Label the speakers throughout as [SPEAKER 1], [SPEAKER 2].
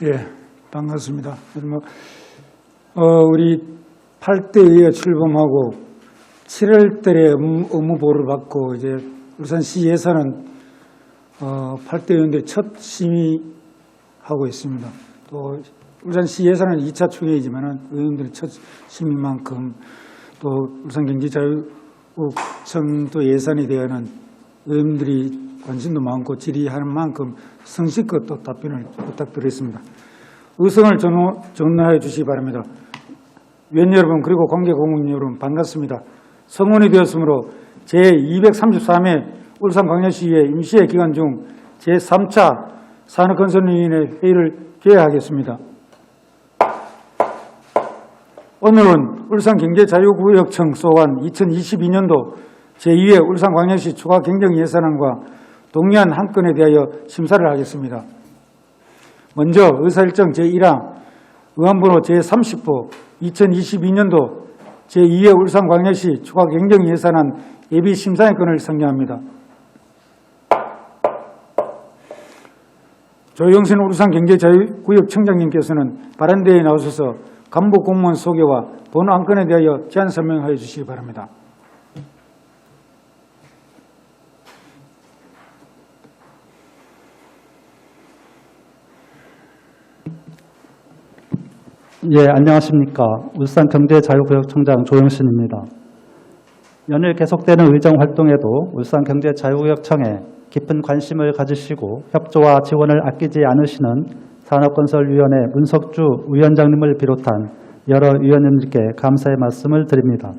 [SPEAKER 1] 예, 반갑습니다. 우리 8대에 출범하고 7월달에 업무 보고를 받고 이제 울산시 예산은 8대 의원들이 첫 심의하고 있습니다. 또 울산시 예산은 2차 총회이지만 의원들이 첫 심의만큼 또 울산경제자유구역청도 예산에 대한 의원들이 관심도 많고 질의하는 만큼 성실껏 또 답변을 부탁드리겠습니다. 의성을 전화해 주시기 바랍니다. 위원 여러분 그리고 관계공무원 여러분 반갑습니다. 성원이 되었으므로 제233회 울산광역시의 임시회 기간 중 제3차 산업건설위원회 회의를 개회하겠습니다. 오늘은 울산경제자유구역청 소관 2022년도 제2회 울산광역시 추가 경정예산안과 동의안 한 건에 대하여 심사를 하겠습니다. 먼저 의사일정 제1항 의안번호 제30호 2022년도 제2회 울산광역시 추가 경정예산안 예비심사의 건을 선정합니다. 조영신 울산경제자유구역청장님께서는 발언대회에 나오셔서 간부 공무원 소개와 본 안건에 대하여 제안 설명하여 주시기 바랍니다.
[SPEAKER 2] 예, 안녕하십니까. 울산경제자유구역청장 조영신입니다. 연일 계속되는 의정활동에도 울산경제자유구역청에 깊은 관심을 가지시고 협조와 지원을 아끼지 않으시는 산업건설위원회 문석주 위원장님을 비롯한 여러 위원님들께 감사의 말씀을 드립니다.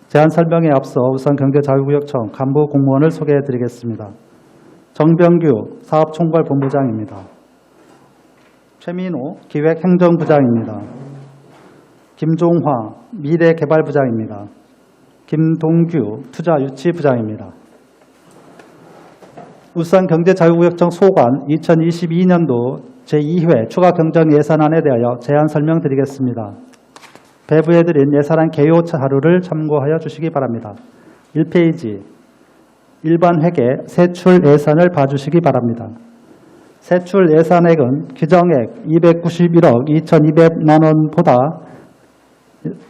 [SPEAKER 2] 제안 설명에 앞서 울산경제자유구역청 간부 공무원을 소개해 드리겠습니다. 정병규 사업총괄본부장입니다. 최민호 기획행정부장입니다. 김종화 미래개발부장입니다. 김동규 투자유치부장입니다. 울산경제자유구역청 소관 2022년도 제2회 추가경정예산안에 대하여 제안 설명드리겠습니다. 배부해드린 예산안 개요 자료를 참고하여 주시기 바랍니다. 1페이지 일반 회계 세출 예산을 봐주시기 바랍니다. 세출 예산액은 규정액 291억 2,200만 원보다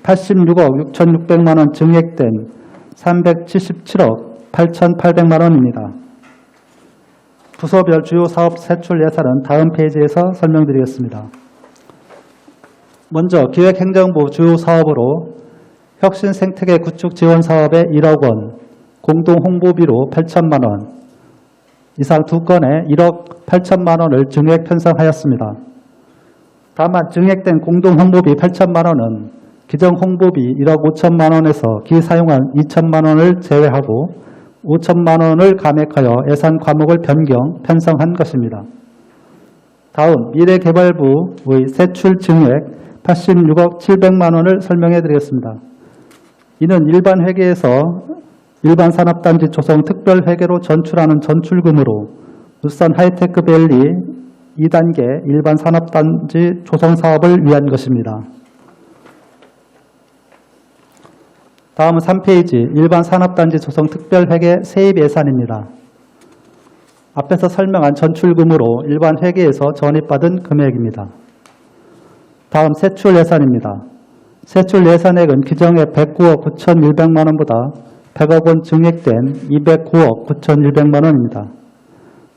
[SPEAKER 2] 86억 6,600만 원 증액된 377억 8,800만 원입니다. 부서별 주요 사업 세출 예산은 다음 페이지에서 설명드리겠습니다. 먼저 기획행정부 주요 사업으로 혁신생태계 구축 지원 사업에 1억 원, 공동홍보비로 8천만 원, 이상 두 건에 1억 8천만 원을 증액 편성하였습니다. 다만 증액된 공동홍보비 8천만 원은 기정홍보비 1억 5천만 원에서 기사용한 2천만 원을 제외하고 5천만 원을 감액하여 예산 과목을 변경, 편성한 것입니다. 다음 미래개발부의 세출 증액 86억 700만 원을 설명해 드리겠습니다. 이는 일반 회계에서 일반 산업단지 조성 특별회계로 전출하는 전출금으로 울산 하이테크밸리 2단계 일반 산업단지 조성 사업을 위한 것입니다. 다음은 3페이지 일반 산업단지 조성 특별회계 세입 예산입니다. 앞에서 설명한 전출금으로 일반 회계에서 전입받은 금액입니다. 다음 세출 예산입니다. 세출 예산액은 규정액 109억 9,100만 원보다 100억 원 증액된 209억 9,100만 원입니다.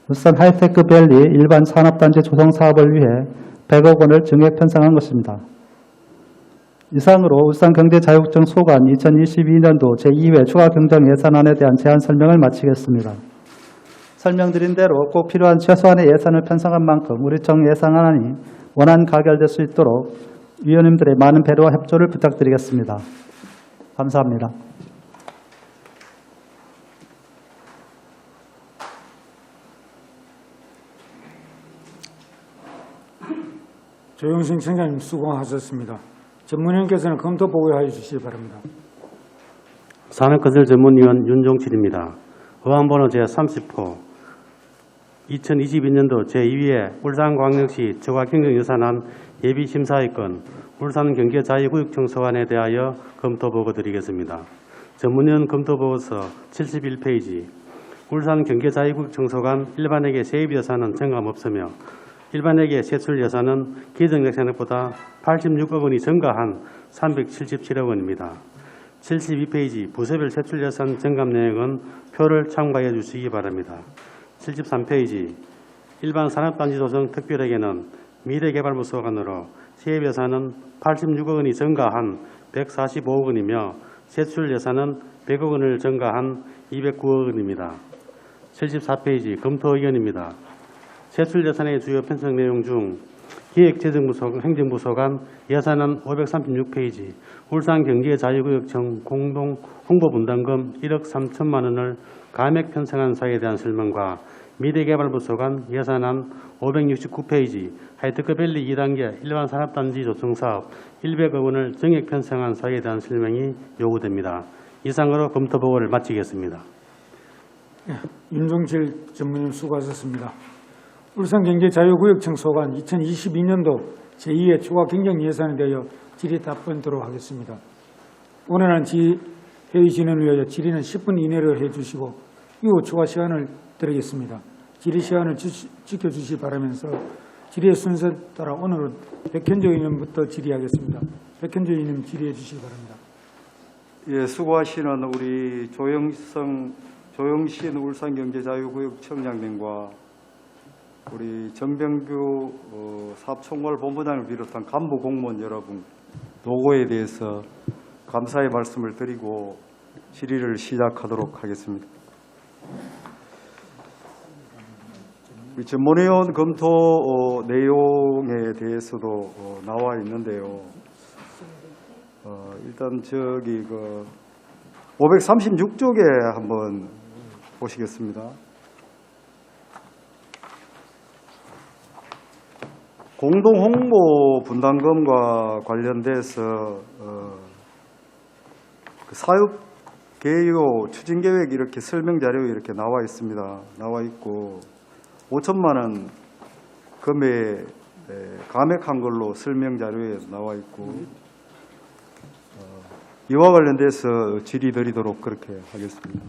[SPEAKER 2] 울산 하이테크밸리 일반 산업단지 조성 사업을 위해 100억 원을 증액 편성한 것입니다. 이상으로 울산경제자유구역청 소관 2022년도 제2회 추가경정예산안에 대한 제안 설명을 마치겠습니다. 설명드린 대로 꼭 필요한 최소한의 예산을 편성한 만큼 우리 청 예산안이 원안 가결될 수 있도록 위원님들의 많은 배려와 협조를 부탁드리겠습니다. 감사합니다.
[SPEAKER 1] 조영신 청장님 수고하셨습니다. 전문위원께서는 검토 보고해 주시기 바랍니다.
[SPEAKER 3] 산업건설전문위원 윤종칠입니다. 의안번호 제30호 2022년도 제2회 울산광역시 추가경정예산안 예비심사의 건 울산경제자유구역청 소관에 대하여 검토보고 드리겠습니다. 전문위원 검토보고서 71페이지 울산경제자유구역청 소관 일반회계 세입예산은 정감 없으며 일반회계 세출 예산은 기정 예산액보다 86억 원이 증가한 377억 원입니다. 72페이지 부서별 세출 예산 증감 내역은 표를 참고해 주시기 바랍니다. 73페이지 일반 산업단지 조성 특별회계는 미래개발부 소관으로 세입 예산은 86억 원이 증가한 145억 원이며 세출 예산은 100억 원을 증가한 209억 원입니다. 74페이지 검토 의견입니다. 세출 예산의 주요 편성 내용 중 기획재정부 행정부 소관 예산은 536페이지 울산경제자유구역청 공동 홍보분담금 1억 3천만 원을 감액 편성한 사유에 대한 설명과 미래개발부 소관 예산안 569페이지 하이테크밸리 2단계 일반 산업단지 조성사업 100억 원을 증액 편성한 사유에 대한 설명이 요구됩니다. 이상으로 검토 보고를 마치겠습니다.
[SPEAKER 1] 윤종철 전무님 수고하셨습니다. 울산경제자유구역청 소관 2022년도 제2회 추가 경정 예산에 대하여 질의 답변토록 하겠습니다. 원활한 회의 진행을 위하여 질의는 10분 이내로 해주시고 이후 추가 시간을 드리겠습니다. 질의 시간을 지켜주시 바라면서 질의의 순서에 따라 오늘은 백현조 의원부터 질의하겠습니다. 백현조 의원님 질의해 주시기 바랍니다.
[SPEAKER 4] 예, 수고하시는 우리 조영신 울산경제자유구역청장님과 우리 정병규 사업총괄 본부장을 비롯한 간부 공무원 여러분 노고에 대해서 감사의 말씀을 드리고 질의를 시작하도록 하겠습니다. 우리 전문위원 검토 내용에 대해서도 나와 있는데요. 일단 저기 536쪽에 한번 보시겠습니다. 공동홍보 분담금과 관련돼서 그 사업 개요 추진 계획 이렇게 설명 자료 이렇게 나와 있습니다. 나와 있고 5천만 원 금액 감액한 걸로 설명 자료에 나와 있고 이와 관련돼서 질의드리도록 그렇게 하겠습니다.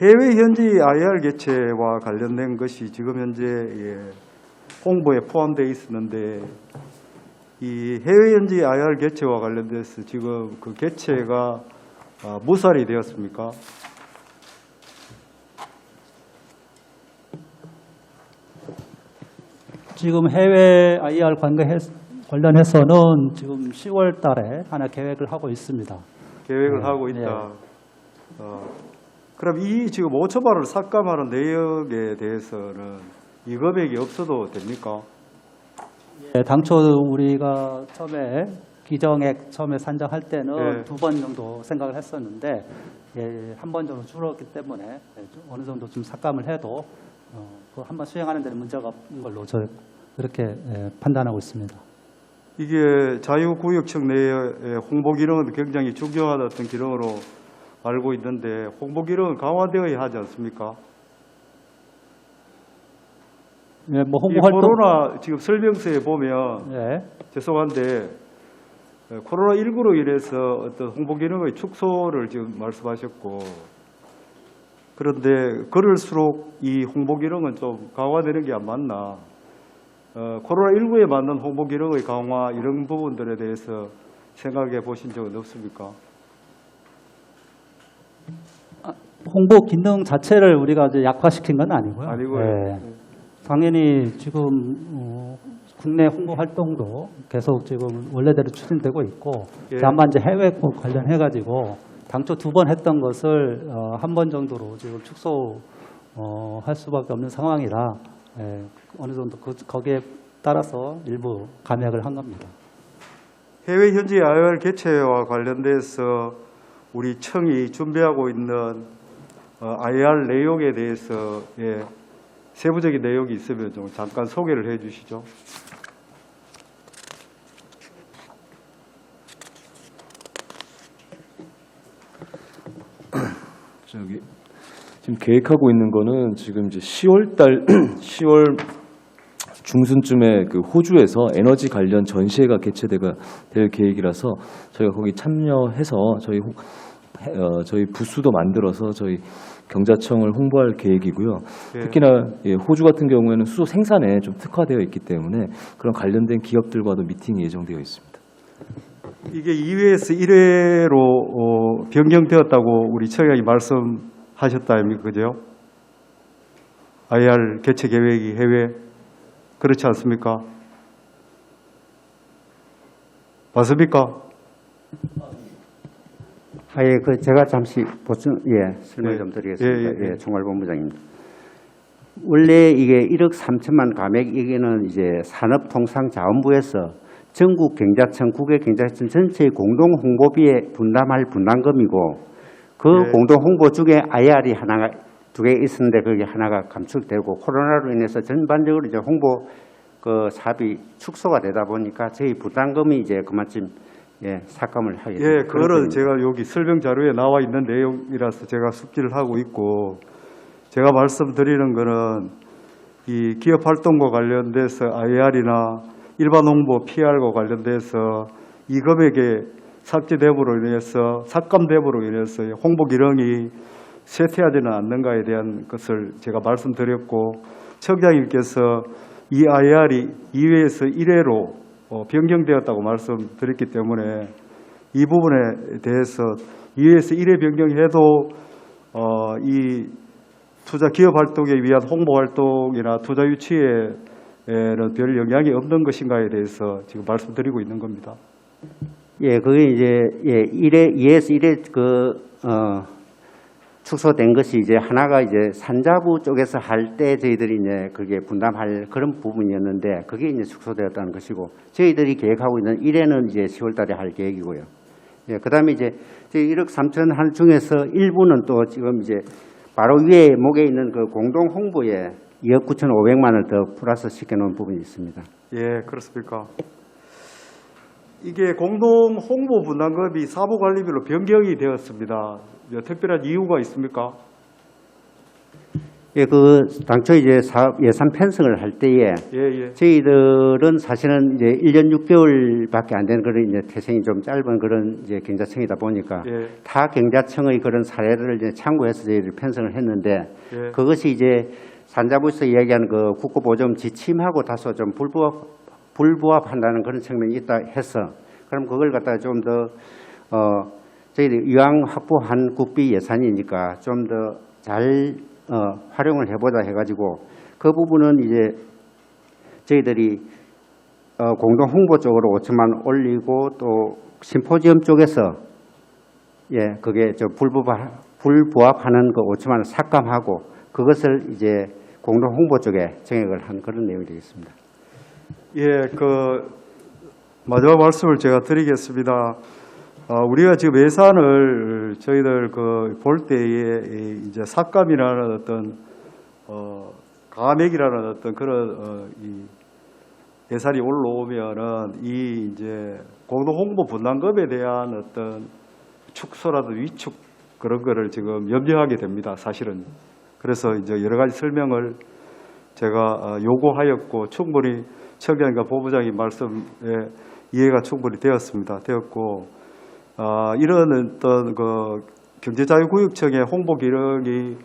[SPEAKER 4] 해외 현지 IR 개최와 관련된 것이 지금 현재 홍보에 포함되어 있었는데 이 해외 현지 IR 개최와 관련돼서 지금 그 개최가 무살이 되었습니까?
[SPEAKER 2] 지금 해외 IR 관련해서는 지금 10월 달에 하나 계획을 하고 있습니다.
[SPEAKER 4] 계획을 하고 있다. 그럼 이 지금 5천만 원을 삭감하는 내역에 대해서는 이 금액이 없어도 됩니까?
[SPEAKER 2] 예, 당초 우리가 처음에 기정액 처음에 산정할 때는
[SPEAKER 4] 예.
[SPEAKER 2] 2번 정도 생각을 했었는데 한 번 정도 줄었기 때문에 어느 정도 좀 삭감을 해도 그 한 번 수행하는 데는 문제가 없는 걸로 그렇게 판단하고 있습니다.
[SPEAKER 4] 이게 자유구역청 내의 홍보 기능은 굉장히 중요하다던 기능으로 알고 있는데 홍보 기능은 강화되어야 하지 않습니까?
[SPEAKER 2] 예, 뭐
[SPEAKER 4] 이
[SPEAKER 2] 홍보 활동
[SPEAKER 4] 코로나 지금 설명서에 보면
[SPEAKER 2] 예.
[SPEAKER 4] 죄송한데 코로나19로 인해서 어떤 홍보 기능의 축소를 지금 말씀하셨고 그런데 그럴수록 이 홍보 기능은 좀 강화되는 게 안 맞나? 코로나19에 맞는 홍보 기능의 강화 이런 부분들에 대해서 생각해 보신 적은 없습니까?
[SPEAKER 2] 홍보 기능 자체를 우리가 이제 약화시킨 건 아니고요.
[SPEAKER 4] 아니고요.
[SPEAKER 2] 예. 당연히 지금 국내 홍보 활동도 계속 지금 원래대로 추진되고 있고
[SPEAKER 4] 예.
[SPEAKER 2] 다만 이제 해외 관련해 가지고 당초 2번 했던 것을 한 번 정도로 지금 축소 할 수밖에 없는 상황이라 어느 정도 거기에 따라서 일부 감액을 한 겁니다.
[SPEAKER 4] 해외 현지 IR 개최와 관련돼서 우리 청이 준비하고 있는 IR 내용에 대해서 세부적인 내용이 있으면 좀 잠깐 소개를 해 주시죠.
[SPEAKER 5] 지금 계획하고 있는 거는 지금 이제 10월 중순쯤에 그 호주에서 에너지 관련 전시회가 개최될 계획이라서 저희가 거기 참여해서 저희 저희 부스도 만들어서 저희 경자청을 홍보할 계획이고요.
[SPEAKER 4] 예.
[SPEAKER 5] 특히나 호주 같은 경우에는 수소 생산에 좀 특화되어 있기 때문에 그런 관련된 기업들과도 미팅이 예정되어 있습니다.
[SPEAKER 4] 이게 2회에서 1회로 변경되었다고 우리 청장이 말씀하셨다 아닙니까? 그죠? IR 개최 계획이 해외 그렇지 않습니까? 맞습니까?
[SPEAKER 6] 그 제가 잠시 설명
[SPEAKER 4] 예.
[SPEAKER 6] 좀 드리겠습니다.
[SPEAKER 4] 예.
[SPEAKER 6] 총괄본부장입니다. 원래 이게 1억 3천만 감액 이게는 이제 산업통상자원부에서 전국 경자청, 국외 경자청 전체의 공동 홍보비에 분담할 분담금이고 그
[SPEAKER 4] 예.
[SPEAKER 6] 공동 홍보 중에 IR이 하나가 2개 있었는데 그게 하나가 감축되고 코로나로 인해서 전반적으로 이제 홍보 그 사업이 축소가 되다 보니까 저희 부담금이 이제 그만큼 삭감을 하게 됩니다.
[SPEAKER 4] 예, 그거를 제가 여기 설명 자료에 나와 있는 내용이라서 제가 숙지를 하고 있고 제가 말씀드리는 거는 이 기업 활동과 관련돼서 IR이나 일반 홍보 PR과 관련돼서 이 금액의 삭제됨으로 인해서 삭감됨으로 인해서 홍보 기능이 쇠퇴하지는 않는가에 대한 것을 제가 말씀드렸고 청장님께서 이 IR이 2회에서 1회로 변경되었다고 말씀드렸기 때문에 이 부분에 대해서 2회에서 1회 변경해도 이 투자 기업 활동에 위한 홍보 활동이나 투자 유치에는 별 영향이 없는 것인가에 대해서 지금 말씀드리고 있는 겁니다.
[SPEAKER 6] 예, 그게 이제 2회에서 1회 축소된 것이 이제 하나가 이제 산자부 쪽에서 할 때 저희들이 이제 그게 분담할 그런 부분이었는데 그게 이제 축소되었다는 것이고 저희들이 계획하고 있는 1회는 이제 10월 달에 할 계획이고요. 예, 그 다음에 이제 저희 1억 3천 한 중에서 일부는 또 지금 이제 바로 위에 목에 있는 그 공동 홍보에 2억 9,500만 원을 더 플러스 시켜놓은 부분이 있습니다.
[SPEAKER 4] 예, 그렇습니까? 이게 공동 홍보 분담금이 사무관리별로 변경이 되었습니다. 특별한 이유가 있습니까?
[SPEAKER 6] 예, 그 당초 이제 사업 예산 편성을 할 때에
[SPEAKER 4] 예.
[SPEAKER 6] 저희들은 사실은 이제 1년 6개월밖에 안 되는 그런 이제 태생이 좀 짧은 그런 이제 경자청이다 보니까
[SPEAKER 4] 예.
[SPEAKER 6] 타 경자청의 그런 사례들을 이제 참고해서 저희들 편성을 했는데
[SPEAKER 4] 예.
[SPEAKER 6] 그것이 이제 산자부에서 이야기하는 그 국고보조금 지침하고 다소 좀 불부합한다는 그런 측면이 있다 해서 그럼 그걸 갖다가 좀 더 저희들이 이왕 확보한 국비 예산이니까 좀 더 잘 활용을 해보자 해가지고 그 부분은 이제 저희들이 공동 홍보 쪽으로 5천만 원 올리고 또 심포지엄 쪽에서 그게 저 불부합하는 그 5천만 원 삭감하고 그것을 이제 공동 홍보 쪽에 정액을 한 그런 내용이 되겠습니다.
[SPEAKER 4] 예, 그 마지막 말씀을 제가 드리겠습니다. 우리가 지금 예산을 저희들 그 볼 때에 이제 삭감이라는 어떤 감액이라는 어떤 그런 이 예산이 올라오면은 이 이제 공동 홍보 분담금에 대한 어떤 축소라든 위축 그런 거를 지금 염려하게 됩니다. 사실은. 그래서 이제 여러 가지 설명을 제가 요구하였고 충분히 청장과 본부장님 말씀에 이해가 충분히 되었고 이런 어떤 그 경제자유구역청의 홍보 기능이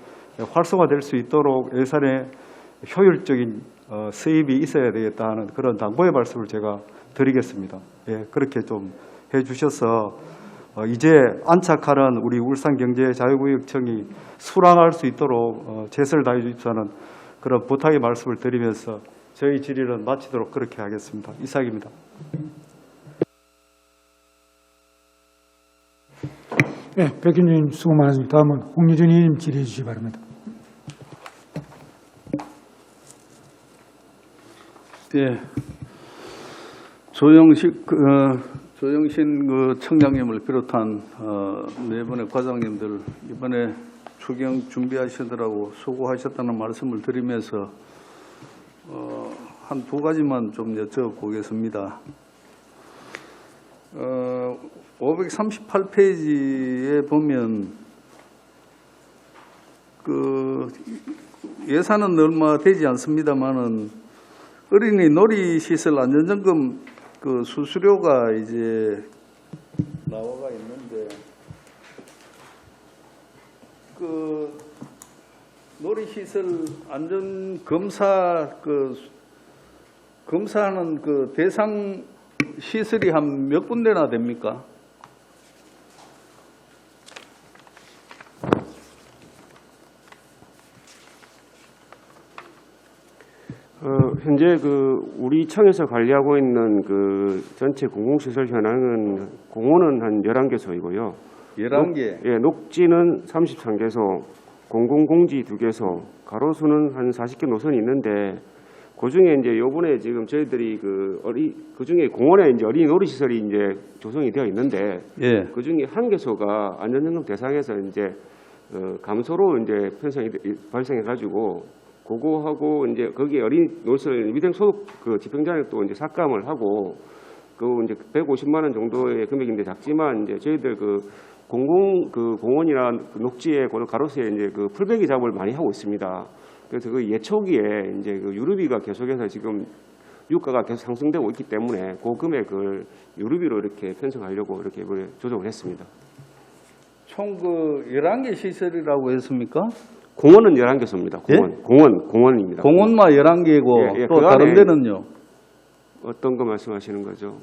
[SPEAKER 4] 활성화될 수 있도록 예산에 효율적인 수입이 있어야 되겠다는 그런 당부의 말씀을 제가 드리겠습니다. 예, 그렇게 좀 해주셔서 이제 안착하는 우리 울산경제자유구역청이 수락할 수 있도록 최선을 다해 주십사는 그런 부탁의 말씀을 드리면서 저희 질의는 마치도록 그렇게 하겠습니다. 이상입니다.
[SPEAKER 1] 네, 백윤주님 수고 많으십니다. 다음은 홍유준 의원님 질의해 주시기 바랍니다.
[SPEAKER 7] 예, 조영신 그 청장님을 비롯한 네 분의 과장님들 이번에 추경 준비하시느라고 수고하셨다는 말씀을 드리면서 한 두 가지만 좀 여쭤보겠습니다. 538페이지에 보면 그 예산은 얼마 되지 않습니다만은 어린이 놀이시설 안전점검 그 수수료가 이제 나와가 있는데 놀이시설 안전 검사 검사하는 그 대상 시설이 한 몇 군데나 됩니까?
[SPEAKER 8] 현재 우리 청에서 관리하고 있는 전체 공공시설 현황은 공원은 한 11개소이고요.
[SPEAKER 7] 11개.
[SPEAKER 8] 예, 녹지는 33개소, 공공공지 2개소, 가로수는 한 40개 노선이 있는데 그중에 이제 요번에 지금 저희들이 그중에 공원에 이제 어린이 놀이시설이 이제 조성이 되어 있는데
[SPEAKER 7] 예.
[SPEAKER 8] 그중에 1개소가 안전점검 대상에서 이제 감소로 이제 편성이 발생해 가지고 그거하고 이제 거기 어린이 놀이시설 위생 소독 집행자력도 이제 삭감을 하고 이제 150만 원 정도의 금액인데 작지만 이제 저희들 공원이나 녹지에 가로수에 이제 풀베기 작업을 많이 하고 있습니다. 그래서 예초기에 이제 유류비가 계속해서 지금 유가가 계속 상승되고 있기 때문에 그 금액을 유류비로 이렇게 편성하려고 이렇게 이번에 조정을 했습니다.
[SPEAKER 7] 총 11개 시설이라고 했습니까?
[SPEAKER 8] 공원은 11개소입니다. 공원입니다.
[SPEAKER 7] 공원만 11개고
[SPEAKER 8] 예,
[SPEAKER 7] 또
[SPEAKER 8] 그
[SPEAKER 7] 다른
[SPEAKER 8] 안에
[SPEAKER 7] 데는요?
[SPEAKER 8] 어떤 거 말씀하시는 거죠?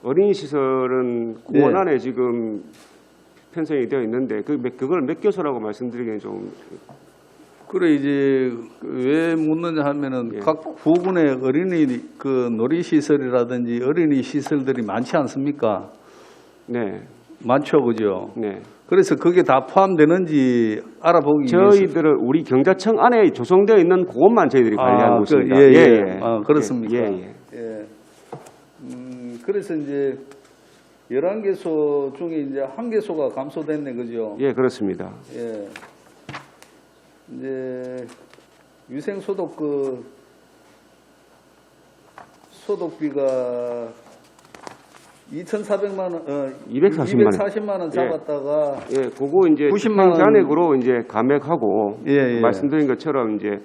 [SPEAKER 8] 어린이 시설은 공원
[SPEAKER 7] 예.
[SPEAKER 8] 안에 지금 편성이 되어 있는데 그걸 몇 개소라고 말씀드리기는 좀
[SPEAKER 7] 그래 이제 왜 묻느냐 하면은
[SPEAKER 8] 예.
[SPEAKER 7] 각 부근에 어린이 놀이시설이라든지 어린이 시설들이 많지 않습니까?
[SPEAKER 8] 네.
[SPEAKER 7] 많죠, 그죠?
[SPEAKER 8] 네.
[SPEAKER 7] 그래서 그게 다 포함되는지 알아보기 위해서.
[SPEAKER 8] 저희들은 우리 경자청 안에 조성되어 있는 그것만 저희들이 관리하고 있습니다.
[SPEAKER 7] 예. 그렇습니까?
[SPEAKER 8] 예.
[SPEAKER 7] 예. 그래서 이제 11개소 중에 이제 1개소가 감소됐네, 그죠?
[SPEAKER 8] 예, 그렇습니다.
[SPEAKER 7] 예. 이제 위생소독 소독비가 2,400만 원, 240만 원 잡았다가
[SPEAKER 8] 예, 그거 이제
[SPEAKER 7] 90만 원
[SPEAKER 8] 잔액으로 이제 감액하고
[SPEAKER 7] 예.
[SPEAKER 8] 말씀드린 것처럼 이제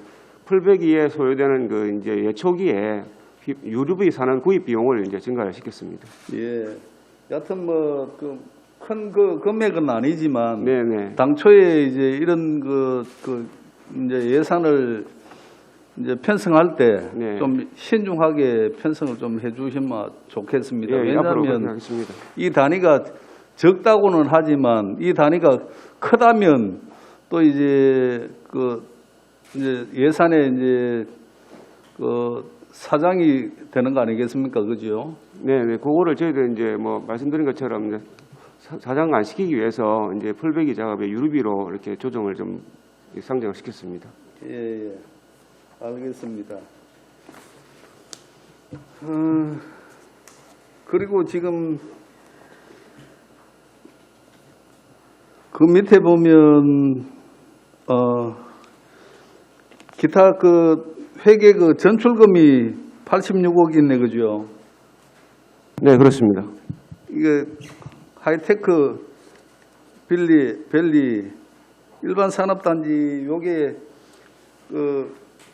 [SPEAKER 8] 풀베기에 소요되는 이제 예초기에 유류비 산업 구입 비용을 이제 증가를 시켰습니다.
[SPEAKER 7] 예. 여하튼 큰 금액은 아니지만
[SPEAKER 8] 네네.
[SPEAKER 7] 당초에 이제 이런 이제 예산을 이제 편성할 때 좀
[SPEAKER 8] 네.
[SPEAKER 7] 신중하게 편성을 좀 해주시면 좋겠습니다.
[SPEAKER 8] 예, 앞으로 그렇게
[SPEAKER 7] 왜냐하면
[SPEAKER 8] 하겠습니다.
[SPEAKER 7] 이 단위가 적다고는 하지만 이 단위가 크다면 또 이제 이제 예산에 이제 사장이 되는 거 아니겠습니까, 그죠?
[SPEAKER 8] 네네. 그거를 저희들 이제 말씀드린 것처럼 이제 사장 안 시키기 위해서 이제 풀베기 작업에 유류비로 이렇게 조정을 좀 상정을 시켰습니다.
[SPEAKER 7] 예. 알겠습니다. 그리고 지금 그 밑에 보면 기타 회계 전출금이 86억이 있네, 그죠?
[SPEAKER 8] 네, 그렇습니다.
[SPEAKER 7] 이게 하이테크 밸리 일반 산업단지 요게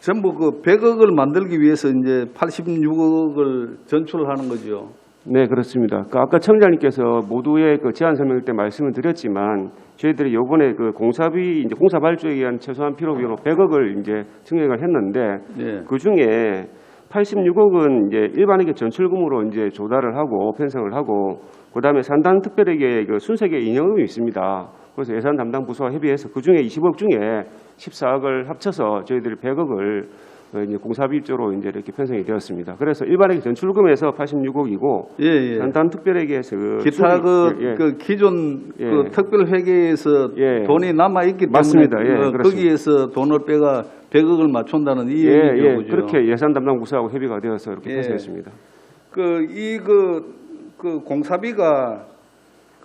[SPEAKER 7] 전부 100억을 만들기 위해서 이제 86억을 전출하는 거죠.
[SPEAKER 8] 네, 그렇습니다. 아까 청장님께서 모두의 제안 설명 때 말씀을 드렸지만 저희들이 요번에 공사비 이제 공사 발주에 의한 최소한 필요 비용으로 100억을 이제 증액을 했는데
[SPEAKER 7] 네.
[SPEAKER 8] 그 중에 86억은 이제 일반회계 전출금으로 이제 조달을 하고 편성을 하고 그다음에 산단 특별회계 순세계 인형금이 있습니다. 그래서 예산 담당 부서와 협의해서 그 중에 20억 중에 14억을 합쳐서 저희들이 100억을 이제 공사비조로 이제 이렇게 편성이 되었습니다. 그래서 일반회계 전출금에서 86억이고
[SPEAKER 7] 예.
[SPEAKER 8] 산단 특별회계에서
[SPEAKER 7] 기타 기존 특별회계에서 돈이 남아 있기 때문에
[SPEAKER 8] 맞습니다. 예,
[SPEAKER 7] 거기에서 돈을 빼가 100억을 맞춘다는 이 얘기죠. 그죠?
[SPEAKER 8] 그렇게 예산 담당 부서하고 협의가 되어서 이렇게 편성했습니다.
[SPEAKER 7] 공사비가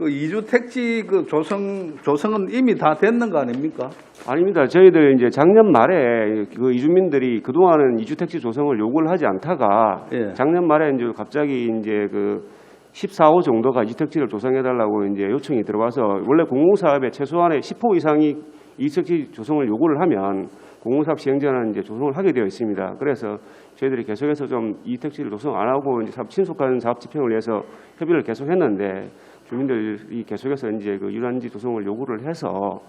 [SPEAKER 7] 이주 택지 조성은 이미 다 됐는 거 아닙니까?
[SPEAKER 8] 아닙니다. 저희들 이제 작년 말에 이주민들이 그동안은 이주택지 조성을 요구를 하지 않다가 작년 말에 이제 갑자기 이제 14호 정도가 이주택지를 조성해달라고 이제 요청이 들어와서 원래 공공사업에 최소한의 10호 이상이 이주택지 조성을 요구를 하면 공공사업 시행자는 이제 조성을 하게 되어 있습니다. 그래서 저희들이 계속해서 좀 이주택지를 조성 안 하고 이제 신속한 사업 집행을 위해서 협의를 계속했는데 주민들이 계속해서 이제 유란지 조성을 요구를 해서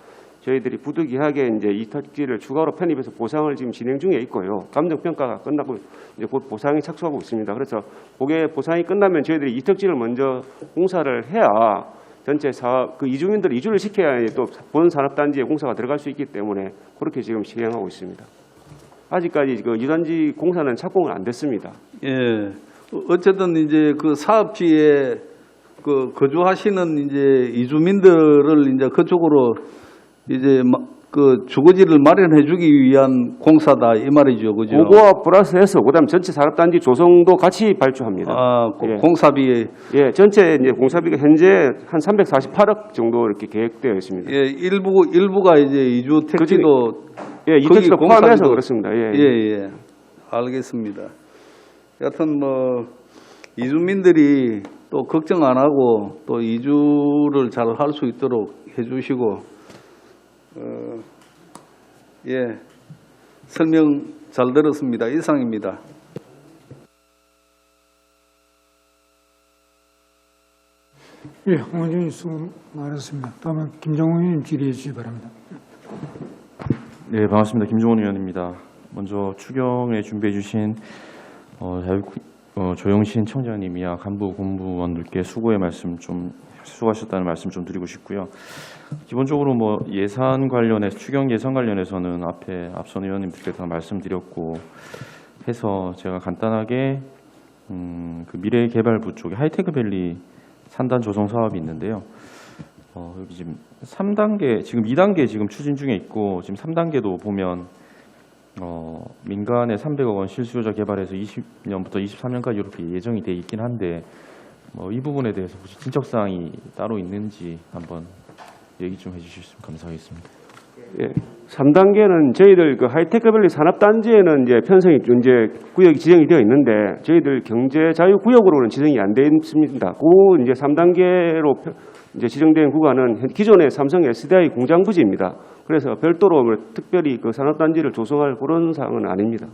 [SPEAKER 8] 저희들이 부득이하게 이제 이택지를 추가로 편입해서 보상을 지금 진행 중에 있고요. 감정 평가가 끝나고 이제 곧 보상에 착수하고 있습니다. 그래서 그게 보상이 끝나면 저희들이 이택지를 먼저 공사를 해야 전체 사업 그 이주민들 이주를 시켜야 또 본 산업단지에 공사가 들어갈 수 있기 때문에 그렇게 지금 시행하고 있습니다. 아직까지 그 이단지 공사는 착공은 안 됐습니다.
[SPEAKER 7] 예. 어쨌든 이제 그 사업지에 그 거주하시는 이제 이주민들을 이제 그쪽으로 이제 그 주거지를 마련해주기 위한 공사다 이 말이죠, 그죠?
[SPEAKER 8] 그거와 플러스해서 그다음 전체 산업단지 조성도 같이 발주합니다.
[SPEAKER 7] 아,
[SPEAKER 8] 예.
[SPEAKER 7] 공사비
[SPEAKER 8] 예, 전체 이제 공사비가 현재 한 348억 정도 이렇게 계획되어 있습니다.
[SPEAKER 7] 예, 일부가 이제 이주 택지도
[SPEAKER 8] 예, 이택지도 포함해서 그렇습니다. 예,
[SPEAKER 7] 예. 알겠습니다. 여하튼 뭐 이주민들이 또 걱정 안 하고 또 이주를 잘 할 수 있도록 해주시고 예, 설명 잘 들었습니다. 이상입니다.
[SPEAKER 1] 예, 홍 의원님 수고 많았습니다. 다음은 김정훈 의원님 질의해 주시기 바랍니다.
[SPEAKER 9] 네, 반갑습니다. 김종원 의원입니다. 먼저 추경에 준비해 주신 조영신 청장님이야 간부 공무원들께 수고하셨다는 말씀 좀 드리고 싶고요. 기본적으로 뭐 예산 관련해서 추경 예산 관련해서는 앞선 의원님들께 다 말씀드렸고 해서 제가 간단하게 그 미래개발부 쪽에 하이테크밸리 산단 조성 사업이 있는데요. 여기 지금 3단계, 지금 2단계 지금 추진 중에 있고 지금 3단계도 보면 민간에 300억 원 실수요자 개발해서 20년부터 23년까지 이렇게 예정이 돼 있긴 한데 이 부분에 대해서 혹시 진척 사항이 따로 있는지 한번 얘기 좀 해주셨으면 감사하겠습니다.
[SPEAKER 8] 예, 3단계는 저희들 그 하이테크밸리 산업단지에는 이제 편성이 이제 구역이 지정이 되어 있는데 저희들 경제자유구역으로는 지정이 안 되어 있습니다. 그 이제 3단계로 이제 지정된 구간은 기존의 삼성 SDI 공장 부지입니다. 그래서 별도로 특별히 그 산업단지를 조성할 그런 사항은 아닙니다.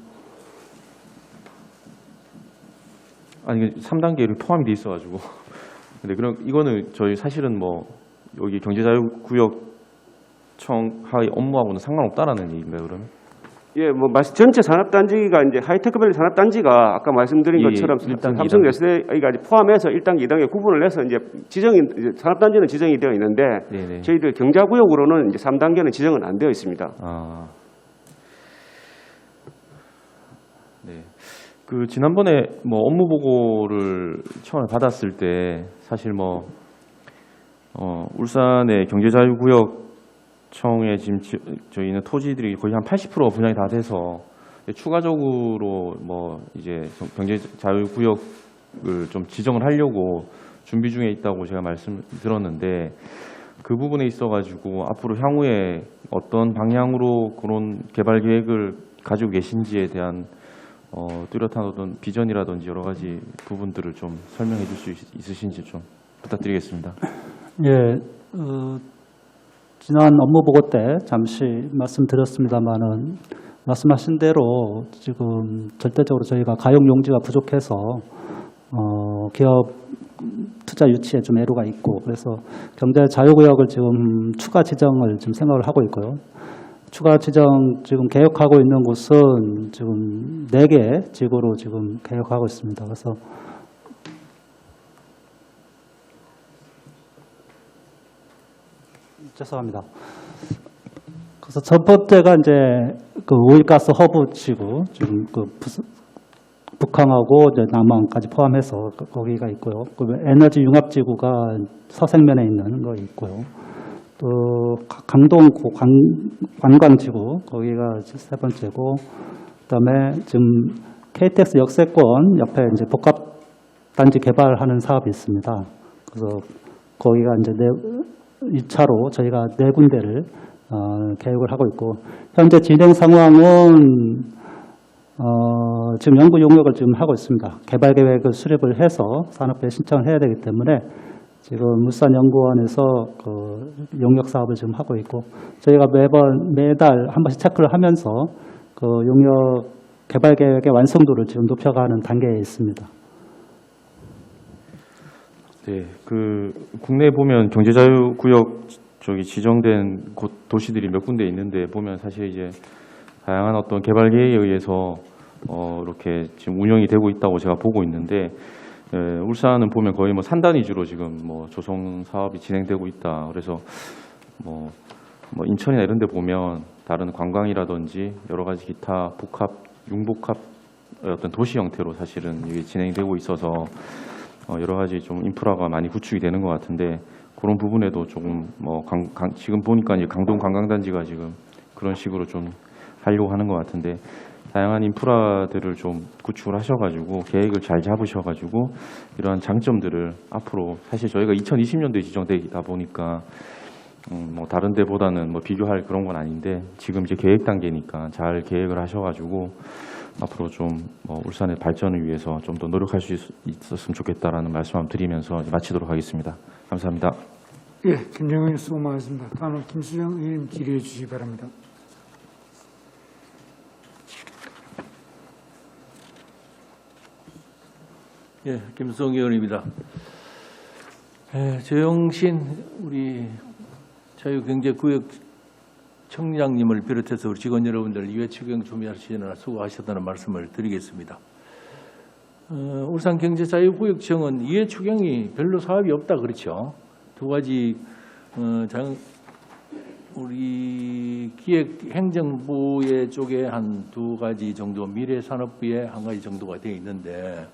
[SPEAKER 9] 아니 3단계로 포함이 돼 있어가지고 근데 그럼 이거는 저희 사실은 여기 경제자유구역청 하의 업무하고는 상관없다라는 얘기인가요, 그러면?
[SPEAKER 8] 예, 전체 산업단지가 이제 하이테크밸리 산업단지가 아까 말씀드린 것처럼
[SPEAKER 9] 1단계,
[SPEAKER 8] 삼성
[SPEAKER 9] 2단계.
[SPEAKER 8] SDI가 포함해서 1단계, 2단계 구분을 해서 이제 산업단지는 지정이 되어 있는데
[SPEAKER 9] 네네.
[SPEAKER 8] 저희들 경자구역으로는 이제 3단계는 지정은 안 되어 있습니다.
[SPEAKER 9] 네. 그 지난번에 업무 보고를 처음에 받았을 때 사실 울산의 경제자유구역청에 지금 저희는 토지들이 거의 한 80% 분양이 다 돼서 추가적으로 이제 경제자유구역을 좀 지정을 하려고 준비 중에 있다고 제가 말씀드렸는데 그 부분에 있어가지고 앞으로 향후에 어떤 방향으로 그런 개발 계획을 가지고 계신지에 대한 뚜렷한 어떤 비전이라든지 여러 가지 부분들을 좀 설명해 줄 수 있으신지 좀 부탁드리겠습니다.
[SPEAKER 2] 예, 지난 업무 보고 때 잠시 말씀드렸습니다만은 말씀하신 대로 지금 절대적으로 저희가 가용 용지가 부족해서 기업 투자 유치에 좀 애로가 있고 그래서 경제 자유구역을 지금 추가 지정을 지금 생각을 하고 있고요. 추가 지정 지금 계획하고 있는 곳은 지금 4개 지구로 지금 계획하고 있습니다. 그래서 죄송합니다. 그래서 첫 번째가 이제 그 오일가스 허브 지구 지금 그 북한하고 이제 남한까지 포함해서 거기가 있고요. 그 에너지 융합 지구가 서생면에 있는 거 있고요. 또 강동 관광지구 거기가 세 번째고 그다음에 지금 KTX 역세권 옆에 이제 복합단지 개발하는 사업이 있습니다. 그래서 거기가 이제 2차로 저희가 4군데를 계획을 하고 있고 현재 진행 상황은 지금 연구 용역을 지금 하고 있습니다. 개발 계획을 수립을 해서 산업부에 신청을 해야 되기 때문에 지금 울산연구원에서 그 용역 사업을 지금 하고 있고 저희가 매달 한 번씩 체크를 하면서 그 용역 개발 계획의 완성도를 지금 높여가는 단계에 있습니다.
[SPEAKER 9] 네, 그 국내에 보면 경제자유구역 저기 지정된 곳 도시들이 몇 군데 있는데 보면 사실 이제 다양한 어떤 개발 계획에 의해서 이렇게 지금 운영이 되고 있다고 제가 보고 있는데 울산은 보면 거의 뭐 산단 위주로 지금 뭐 조성 사업이 진행되고 있다. 그래서 뭐 인천이나 이런 데 보면 다른 관광이라든지 여러 가지 기타 복합, 융복합 어떤 도시 형태로 사실은 이게 진행되고 있어서 여러 가지 좀 인프라가 많이 구축이 되는 것 같은데 그런 부분에도 조금 뭐 지금 보니까 이제 강동 관광단지가 지금 그런 식으로 좀 하려고 하는 것 같은데 다양한 인프라들을 좀 구축을 하셔가지고 계획을 잘 잡으셔가지고 이러한 장점들을 앞으로 사실 저희가 2020년도에 지정되다 보니까 뭐 다른 데보다는 뭐 비교할 그런 건 아닌데 지금 이제 계획 단계니까 잘 계획을 하셔가지고 앞으로 좀 울산의 발전을 위해서 좀 더 노력할 수 있었으면 좋겠다라는 말씀 한번 드리면서 마치도록 하겠습니다. 감사합니다.
[SPEAKER 1] 예, 김정은 의원 수고 많으십니다. 다음은 김수정 의원님 질의해 주시기 바랍니다.
[SPEAKER 10] 예, 김수정 의원입니다. 조영신 우리 자유경제구역 청장님을 비롯해서 우리 직원 여러분들 이해 추경 준비하시느라 수고하셨다는 말씀을 드리겠습니다. 울산경제자유구역청은 이해 추경이 별로 사업이 없다 그렇죠. 두 가지 우리 기획행정부의 쪽에 한 두 가지 정도, 미래산업부에 한 가지 정도가 되어 있는데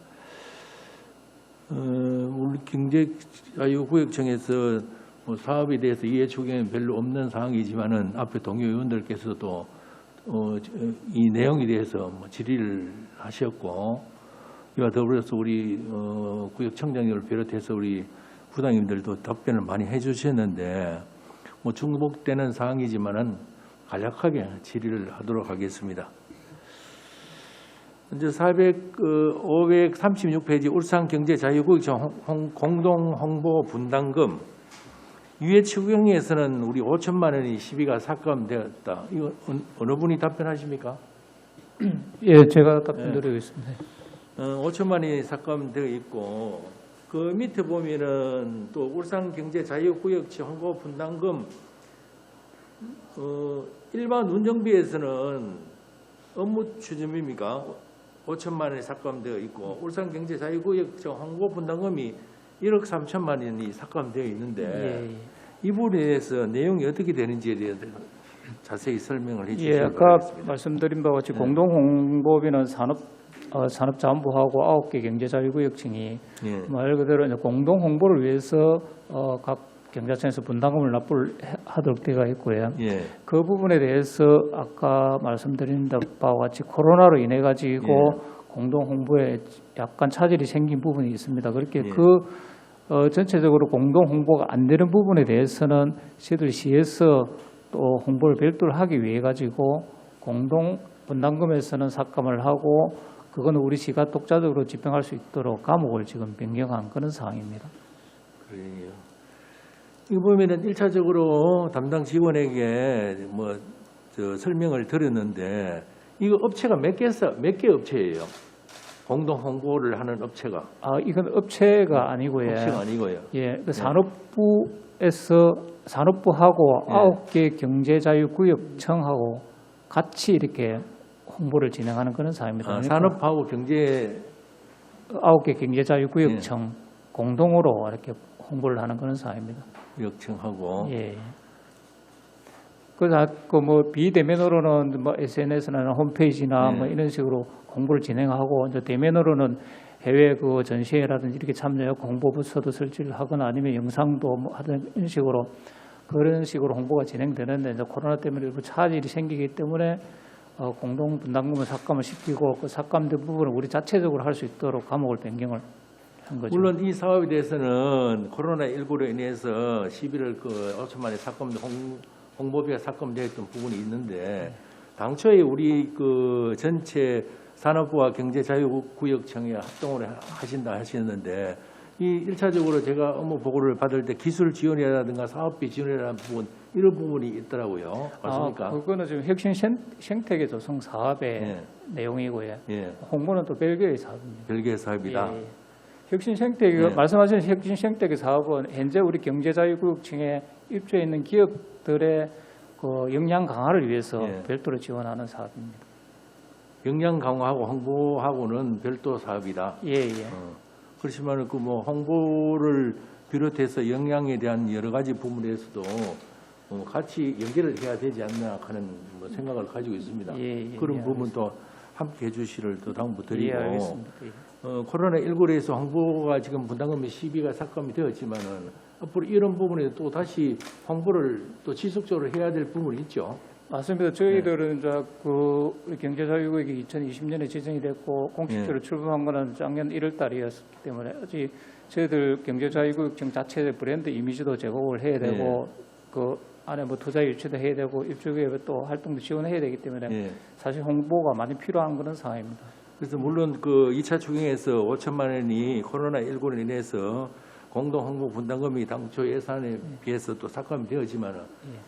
[SPEAKER 10] 우리 경제자유구역청에서 뭐 사업에 대해서 이해 추경이 별로 없는 상황이지만은 앞에 동료 의원들께서도 이 내용에 대해서 뭐 질의를 하셨고 이와 더불어서 우리 구역청장님을 비롯해서 우리 부당님들도 답변을 많이 해주셨는데 뭐 중복되는 사항이지만은 간략하게 질의를 하도록 하겠습니다. 이제 536페이지 울산경제자유구역청 공동홍보 분담금 유예 추경에서는 우리 5천만 원이 시비가 삭감되었다. 이거 어느 분이 답변하십니까?
[SPEAKER 11] 예, 제가 답변드리겠습니다.
[SPEAKER 10] 5천만 원이 삭감되어 있고 그 밑에 보면은 또 울산경제자유구역청 홍보 분담금 일반 운정비에서는 업무 추진비입니까? 5천만 원이 삭감되어 있고 울산경제자유구역청 홍보 분담금이 1억 3천만 원이 삭감되어 있는데 이 부분에 대해서 내용이 어떻게 되는지에 대해서 자세히 설명을 해주시기 바랍니다.
[SPEAKER 11] 아까 말씀드린 바와 같이 공동홍보비는 산업자원부하고 9개 경제자유구역청이 말 그대로 이제 공동홍보를 위해서 각 경자청에서 분담금을 납부하도록 되어 있고요. 그 부분에 대해서 아까 말씀드린 바와 같이 코로나로 인해 가지고 공동 홍보에 약간 차질이 생긴 부분이 있습니다. 그렇게 전체적으로 공동 홍보가 안 되는 부분에 대해서는 저희들 시에서 또 홍보를 별도로 하기 위해 가지고 공동 분담금에서는 삭감을 하고 그거는 우리 시가 독자적으로 집행할 수 있도록 과목을 지금 변경한 그런 상황입니다.
[SPEAKER 10] 그래요. 이거 보면은 1차적으로 담당 직원에게 설명을 드렸는데 이거 업체가 몇 개 업체예요? 공동 홍보를 하는 업체가.
[SPEAKER 11] 이건 업체가 아니고요.
[SPEAKER 10] 업체가 아니고요.
[SPEAKER 11] 예, 그 산업부하고 9개 경제자유구역청하고 같이 이렇게 홍보를 진행하는 그런 사업입니다.
[SPEAKER 10] 산업하고 경제
[SPEAKER 11] 9개 경제자유구역청 공동으로 이렇게 홍보를 하는 그런 사업입니다.
[SPEAKER 10] 구역청하고.
[SPEAKER 11] 예. 그래서 비대면으로는 SNS나 홈페이지나 이런 식으로 홍보를 진행하고 이제 대면으로는 해외 전시회라든지 이렇게 참여해 홍보부서도 설치를 하거나 아니면 영상도 하든 이런 식으로 그런 식으로 홍보가 진행되는데 이제 코로나 때문에 일부 차질이 생기기 때문에 공동 분담금을 삭감을 시키고 그 삭감된 부분을 우리 자체적으로 할 수 있도록 과목을 변경을 한 거죠.
[SPEAKER 10] 물론 이 사업에 대해서는 코로나19로 인해서 11월 5천만 원의 홍보비가 삭감되었던 부분이 있는데 당초에 우리 전체 산업부와 경제자유구역청에 합동을 하신다 하셨는데 이 1차적으로 제가 업무 보고를 받을 때 기술 지원이라든가 사업비 지원이라는 부분 이런 부분이 있더라고요. 맞습니까?
[SPEAKER 11] 그거는 지금 혁신 생태계 조성 사업의 내용이고요. 홍보는 또 별개의 사업입니다.
[SPEAKER 10] 별개의 사업이다.
[SPEAKER 11] 혁신 생태계 말씀하신 혁신 생태계 사업은 현재 우리 경제자유구역청에 입주해 있는 기업들의 그 역량 강화를 위해서
[SPEAKER 10] 예.
[SPEAKER 11] 별도로 지원하는 사업입니다.
[SPEAKER 10] 역량 강화하고 홍보하고는 별도 사업이다.
[SPEAKER 11] 예, 예.
[SPEAKER 10] 그렇지만 그 뭐 홍보를 비롯해서 역량에 대한 여러 가지 부분에서도 같이 연계를 해야 되지 않나 하는 뭐 생각을 가지고 있습니다.
[SPEAKER 11] 예, 예,
[SPEAKER 10] 그런
[SPEAKER 11] 예,
[SPEAKER 10] 부분도 함께 해주시를 또 당부 드리고
[SPEAKER 11] 예, 알겠습니다. 예.
[SPEAKER 10] 코로나19로 해서 홍보가 지금 분담금이 시비가 삭감이 되었지만은 앞으로 이런 부분에 또 다시 홍보를 또 지속적으로 해야 될 부분이 있죠.
[SPEAKER 11] 맞습니다. 저희들은 이제 그 경제자유구역이 2020년에 지정이 됐고 공식적으로 출범한 거는 작년 1월 달이었기 때문에 아직 저희들 경제자유구역청 자체 브랜드 이미지도 제공을 해야 되고 그 안에 뭐 투자 유치도 해야 되고 입주기업의 또 활동도 지원해야 되기 때문에 사실 홍보가 많이 필요한 그런 상황입니다.
[SPEAKER 10] 그래서 물론 그 2차 추경에서 5천만 원이 코로나19로 인해서 공동 홍보 분담금이 당초 예산에 비해서 또 삭감이 되었지만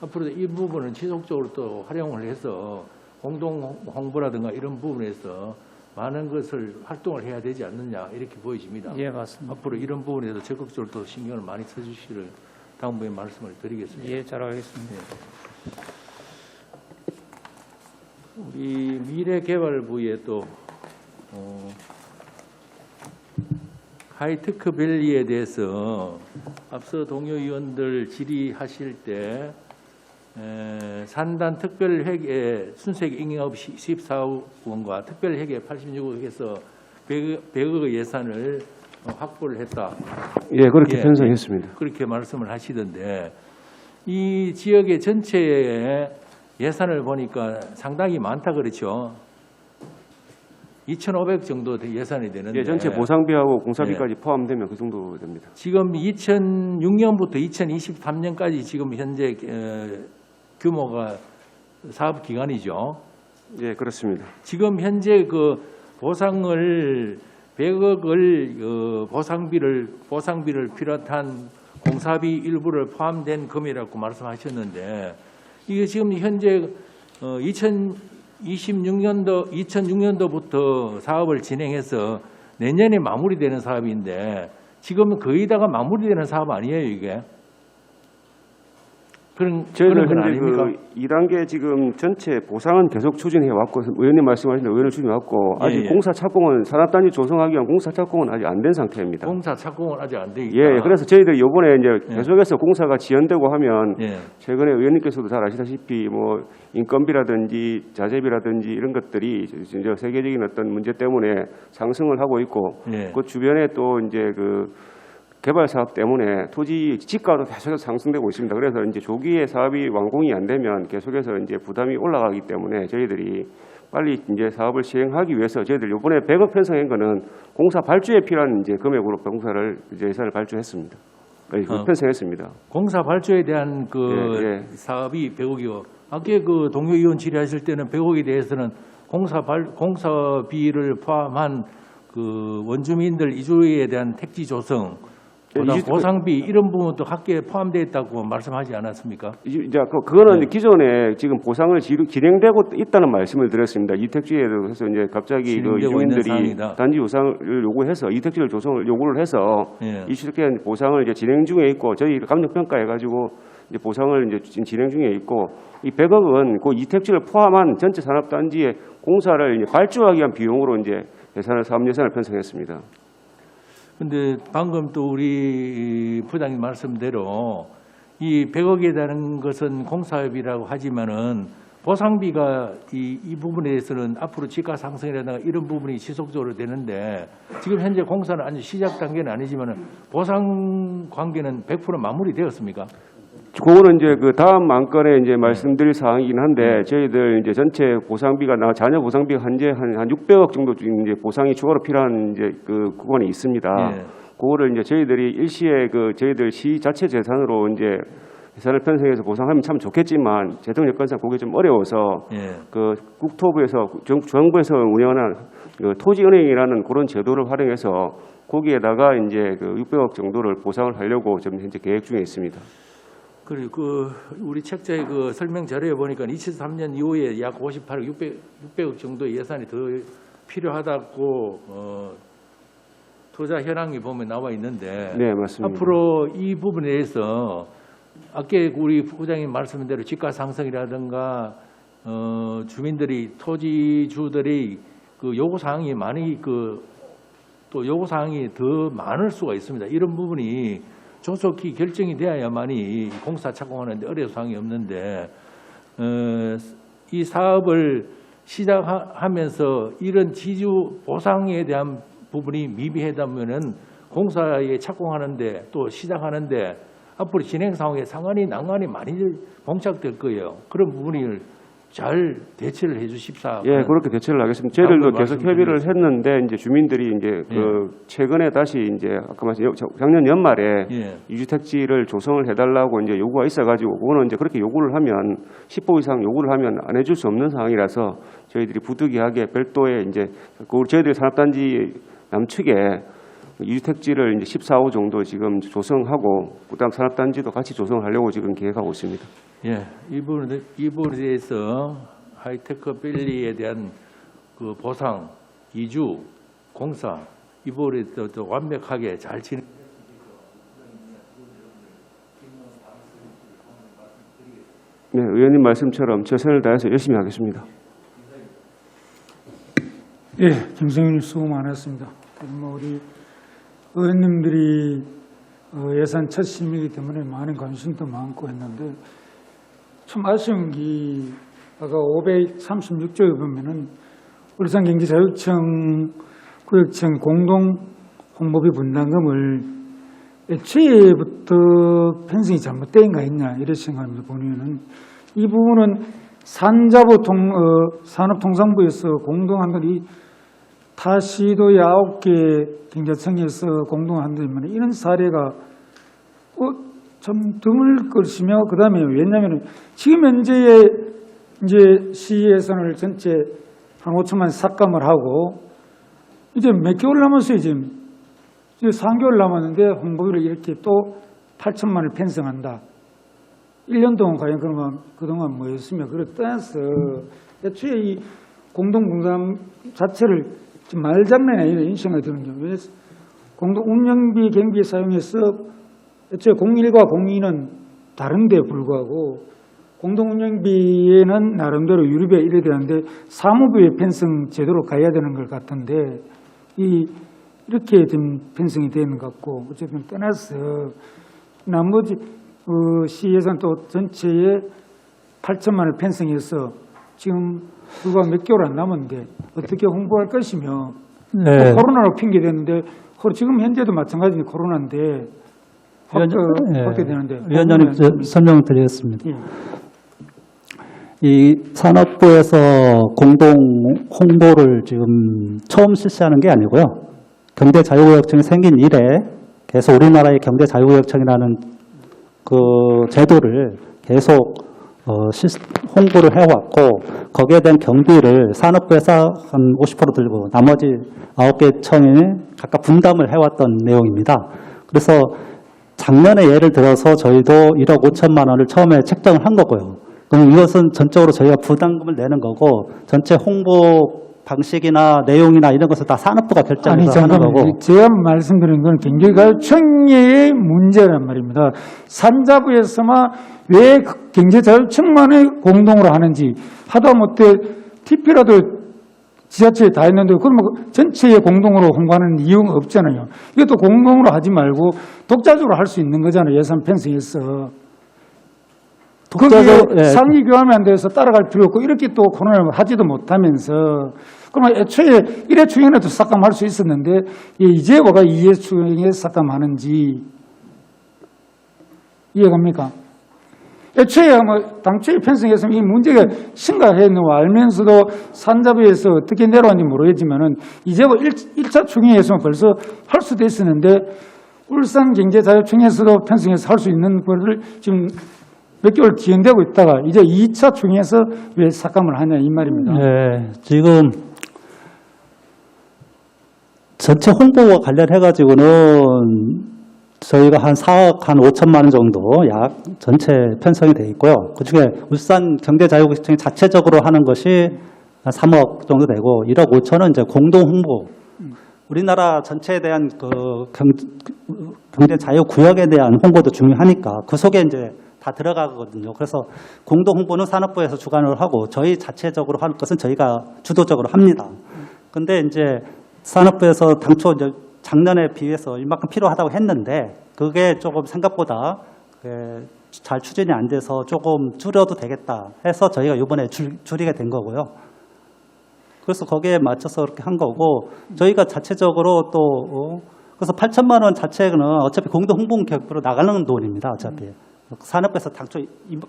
[SPEAKER 10] 앞으로도 이 부분은 지속적으로 또 활용을 해서 공동 홍보라든가 이런 부분에서 많은 것을 활동을 해야 되지 않느냐 이렇게 보여집니다.
[SPEAKER 11] 예, 맞습니다.
[SPEAKER 10] 앞으로 이런 부분에서 적극적으로 또 신경을 많이 써주시를 당부의 말씀을 드리겠습니다.
[SPEAKER 11] 예, 잘 알겠습니다.
[SPEAKER 10] 우리 미래개발부에 또 하이테크밸리에 대해서 앞서 동료 의원들 질의하실 때 산단 특별회계 순수익 잉여업 14억 원과 특별회계 86억에서 100억 예산을 확보를 했다.
[SPEAKER 8] 예, 그렇게 편성했습니다.
[SPEAKER 10] 그렇게 말씀을 하시던데 이 지역의 전체의 예산을 보니까 상당히 많다 그렇죠. 2,500 정도 예산이 되는데
[SPEAKER 8] 예, 전체 보상비하고 공사비까지 포함되면 그 정도 됩니다.
[SPEAKER 10] 지금 2006년부터 2023년까지 지금 현재 규모가 사업 기간이죠.
[SPEAKER 8] 예, 그렇습니다.
[SPEAKER 10] 지금 현재 그 보상을 100억을 보상비를 비롯한 공사비 일부를 포함된 금이라고 말씀하셨는데 이게 지금 현재 2006년도부터 사업을 진행해서 내년에 마무리되는 사업인데 지금은 거의 다가 마무리되는 사업 아니에요, 이게? 그런 건 아닙니까?
[SPEAKER 8] 그 2단계 지금 전체 보상은 계속 추진해 왔고 의원님 말씀하신 대로 의원님 추진해 왔고 아직 공사 착공은 산업단지 조성하기 위한 공사 착공은 아직 안 된 상태입니다.
[SPEAKER 10] 공사 착공은 아직 안 돼 있다.
[SPEAKER 8] 예, 그래서 저희들이 이번에 이제 계속해서 공사가 지연되고 하면 최근에 의원님께서도 잘 아시다시피 뭐 인건비라든지 자재비라든지 이런 것들이 이제 세계적인 어떤 문제 때문에 상승을 하고 있고 그 주변에 또 이제 그 개발 사업 때문에 토지 지가도 계속해서 상승되고 있습니다. 그래서 이제 조기에 사업이 완공이 안 되면 계속해서 이제 부담이 올라가기 때문에 저희들이 빨리 이제 사업을 시행하기 위해서 저희들 이번에 100억 편성한 거는 공사 발주에 필요한 이제 금액으로 공사를 이제 예산을 발주했습니다. 편성했습니다.
[SPEAKER 10] 공사 발주에 대한 그 사업이 100억이요. 아까 그 동료 의원 질의하실 때는 100억에 대해서는 공사비를 포함한 그 원주민들 이주에 대한 택지 조성 그다음 보상비 이런 부분도 함께 포함되어 있다고 말씀하지 않았습니까?
[SPEAKER 8] 이제 그거는 기존에 지금 보상을 진행되고 있다는 말씀을 드렸습니다. 이택지에 대해서 이제 갑자기 그 이주민들이 단지 보상을 요구해서 이택지를 조성을 요구를 해서 이렇게 보상을 이제 진행 중에 있고 저희 감정 평가해가지고 이제 보상을 이제 진행 중에 있고 이 100억은 그 이택지를 포함한 전체 산업단지의 공사를 이제 발주하기 위한 비용으로 이제 사업 예산을 편성했습니다.
[SPEAKER 10] 근데 방금 또 우리 부장님 말씀대로 이 100억에 달하는 것은 공사비라고 하지만은 보상비가 이 부분에 대해서는 앞으로 지가 상승이라든가 이런 부분이 지속적으로 되는데 지금 현재 공사는 아직 시작 단계는 아니지만은 보상 관계는 100% 마무리되었습니까?
[SPEAKER 8] 그거는 이제 그 다음 안건에 이제 말씀드릴 사항이긴 한데 저희들 이제 전체 보상비가 자녀 보상비가 현재 한 600억 정도 이제 보상이 추가로 필요한 이제 그 구간이 있습니다. 그거를 이제 저희들이 일시에 그 저희들 시 자체 재산으로 이제 예산을 편성해서 보상하면 참 좋겠지만 재정 여건상 그게 좀 어려워서 그 국토부에서 정부에서 운영하는 그 토지은행이라는 그런 제도를 활용해서 거기에다가 이제 그 600억 정도를 보상을 하려고 지금 현재 계획 중에 있습니다.
[SPEAKER 10] 그리고 그 우리 책자의 그 설명 자료에 보니까 2003년 이후에 약 58억 600억 정도의 예산이 더 필요하다고 투자 현황이 보면 나와 있는데
[SPEAKER 8] 네, 맞습니다.
[SPEAKER 10] 앞으로 이 부분에 대해서 아까 우리 부장님 말씀한 대로 집가 상승이라든가 주민들이 토지주들이 그 요구 사항이 많이 또 요구 사항이 더 많을 수가 있습니다. 이런 부분이 조속히 결정이 돼야만이 공사 착공하는데 어려운 사항이 없는데 이 사업을 시작하면서 이런 지주 보상에 대한 부분이 미비하다면은 공사에 착공하는데 또 시작하는데 앞으로 진행 상황에 상관이 난관이 많이 봉착될 거예요. 그런 부분을 잘 대처를 해주십사.
[SPEAKER 8] 예, 그렇게 대처를 하겠습니다. 저희들도 계속 협의를 했는데 이제 주민들이 이제 최근에 다시 이제 아까 말씀 작년 연말에 이주택지를 조성을 해달라고 이제 요구가 있어가지고 그거는 이제 그렇게 요구를 하면 10호 이상 요구를 하면 안 해줄 수 없는 상황이라서 저희들이 부득이하게 별도의 이제 저희들이 산업단지 남측에 이주택지를 이제 14호 정도 지금 조성하고 그다음 산업단지도 같이 조성하려고 지금 계획하고 있습니다.
[SPEAKER 10] 예, 이 부분에 대해서 하이테크 밸리에 대한 그 보상, 이주, 공사 이 부분에 더 완벽하게 잘 진행.
[SPEAKER 8] 네, 의원님 말씀처럼 최선을 다해서 열심히 하겠습니다.
[SPEAKER 1] 예, 김성윤 수고 많았습니다. 우리 의원님들이 예산 첫 심의이기 때문에 많은 관심도 많고 했는데 참 아쉬운 게 아까 536조에 보면은 울산경제자유청 구역청 공동 홍보비 분담금을 애초에부터 편성이 잘못된 거 있냐 이런 생각을 보면은 이 부분은 산업통상부에서 공동한들이 타 시도의 9개 경제청에서 공동한들이면 이런 사례가 참 드물 것이며 그다음에 왜냐하면 지금 현재의 이제 시 예산을 전체 한 5천만 삭감을 하고 이제 몇 개월 남았어요. 지금 3개월 남았는데 홍보비를 이렇게 또 8천만을 편성한다. 1년 동안 과연 그동안 뭐였으며 그랬다해서 애초에 이 공동분담 자체를 지금 말장난이 아니라 인생이 드는 거예요. 왜 공동 운영비 경비에 사용해서 애초에 01과 02는 다른데 불구하고 공동운영비에는 나름대로 유류비가 이래 되는데 사무비의 편성 제도로 가야 되는 것 같은데 이렇게 좀 편성이 되는 것 같고 어쨌든 떠나서 나머지 시 예산 또 전체에 8천만을 편성해서 지금 불과 몇 개월 안 남았는데 어떻게 홍보할 것이며 또 코로나로 핑계대는데 지금 현재도 마찬가지인 코로나인데 어떻게 되는데
[SPEAKER 2] 위원장님 설명드리겠습니다. 이 산업부에서 공동 홍보를 지금 처음 실시하는 게 아니고요. 경제자유구역청이 생긴 이래 계속 우리나라의 경제자유구역청이라는 그 제도를 계속 홍보를 해왔고 거기에 대한 경비를 산업부에서 한 50% 들고 나머지 9개 청에 각각 분담을 해왔던 내용입니다. 그래서 작년에 예를 들어서 저희도 1억 5천만 원을 처음에 책정을 한 거고요. 그럼 이것은 전적으로 저희가 부담금을 내는 거고 전체 홍보 방식이나 내용이나 이런 것을 다 산업부가 결정해서 하는 거고.
[SPEAKER 1] 제가 말씀드린 건 경제자유청의 문제란 말입니다. 산자부에서만 왜 경제자유청만의 공동으로 하는지 하다못해 TP라도 지자체에 다 했는데 그러면 전체의 공동으로 홍보하는 이유가 없잖아요. 이것도 공동으로 하지 말고 독자적으로 할 수 있는 거잖아요. 예산 편성해서. 거기에 상위 교환이 안 돼서 따라갈 필요 없고 이렇게 또 코로나를 하지도 못하면서 그러면 애초에 1회 추경에도 삭감할 수 있었는데 이제 뭐가 2회 추경에 삭감하는지 이해갑니까? 애초에 당초에 편성했으면 이 문제가 심각했는 거 알면서도 산자부에서 어떻게 내려왔는지 모르겠지만은 이제 1차 추경에서는 벌써 할 수도 있었는데 울산경제자유청에서도 편성해서 할 수 있는 거를 지금 몇 개월 지연되고 있다가 이제 2차 중에서 왜 삭감을 하냐 이 말입니다.
[SPEAKER 2] 네, 지금 전체 홍보와 관련해가지고는 저희가 한 4억 한 5천만 원 정도 약 전체 편성이 돼 있고요. 그중에 울산경제자유구역청이 자체적으로 하는 것이 한 3억 정도 되고 1억 5천은 이제 공동 홍보. 우리나라 전체에 대한 그 경제자유구역에 대한 홍보도 중요하니까 그 속에 이제 다 들어가거든요. 그래서 공동 홍보는 산업부에서 주관을 하고 저희 자체적으로 하는 것은 저희가 주도적으로 합니다. 근데 이제 산업부에서 당초 이제 작년에 비해서 이만큼 필요하다고 했는데 그게 조금 생각보다 잘 추진이 안 돼서 조금 줄여도 되겠다 해서 저희가 이번에 줄이게 된 거고요. 그래서 거기에 맞춰서 그렇게 한 거고 저희가 자체적으로 또 그래서 8천만 원 자체는 어차피 공동 홍보 계획으로 나가는 돈입니다. 어차피 산업부에서 당초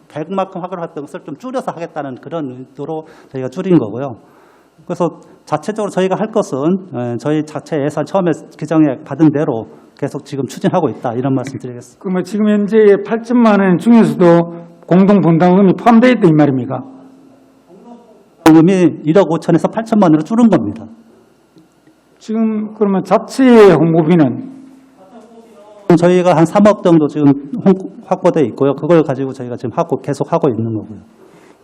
[SPEAKER 2] 100만큼 하기로 했던 것을 좀 줄여서 하겠다는 그런 의도로 저희가 줄인 거고요. 그래서 자체적으로 저희가 할 것은 저희 자체 예산 처음에 규정에 받은 대로 계속 지금 추진하고 있다 이런 말씀 드리겠습니다.
[SPEAKER 1] 그러면 지금 현재 8천만 원 중에서도 공동 분담금이 포함되어 있다 이 말입니까?
[SPEAKER 2] 공동분담금이 1억 5천에서 8천만 원으로 줄은 겁니다.
[SPEAKER 1] 지금 그러면 자체 홍보비는
[SPEAKER 2] 저희가 한 3억 정도 지금 확보되어 있고요. 그걸 가지고 저희가 지금 계속 하고 있는 거고요.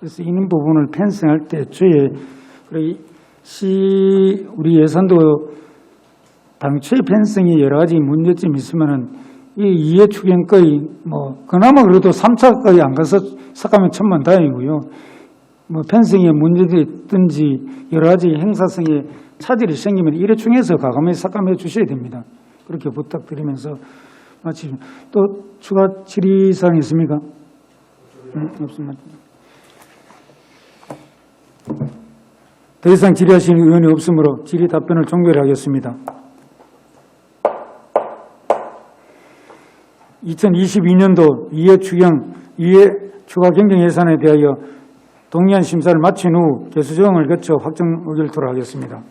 [SPEAKER 1] 그래서 이런 부분을 편성할 때 주에 우리 예산도 당초의 편성이 여러 가지 문제점이 있으면은 이 이해 추경거의 그나마 그래도 3차까지 안 가서 삭감이 천만 다행이고요. 편성에 문제들이 있든지 여러 가지 행사성에 차질이 생기면 일회 중에서 과감히 삭감해 주셔야 됩니다. 그렇게 부탁드리면서 마치 또 추가 질의사항 있습니까? 없습니다. 더 이상 질의하시는 의원이 없으므로 질의 답변을 종결하겠습니다. 2022년도 이해 추가 경정 예산에 대하여 동의안 심사를 마친 후 개수조정을 거쳐 확정 의결토록 하겠습니다.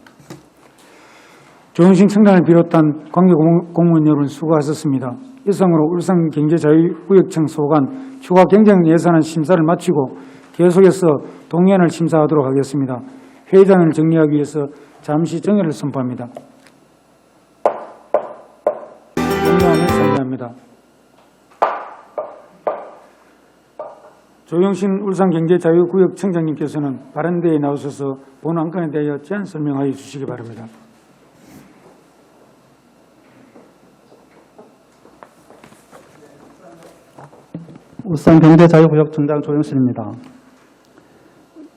[SPEAKER 1] 조영신 청장을 비롯한 관계 공무원 여러분 수고하셨습니다. 이상으로 울산경제자유구역청 소관 추가 경정 예산안 심사를 마치고 계속해서 동의안을 심사하도록 하겠습니다. 회의장을 정리하기 위해서 잠시 정회를 선포합니다. 동의안을 선포합니다. 조영신 울산경제자유구역청장님께서는 발언대에 나오셔서 본 안건에 대하여 제안 설명하여 주시기 바랍니다.
[SPEAKER 2] 울산경제자유구역청장 조영신입니다.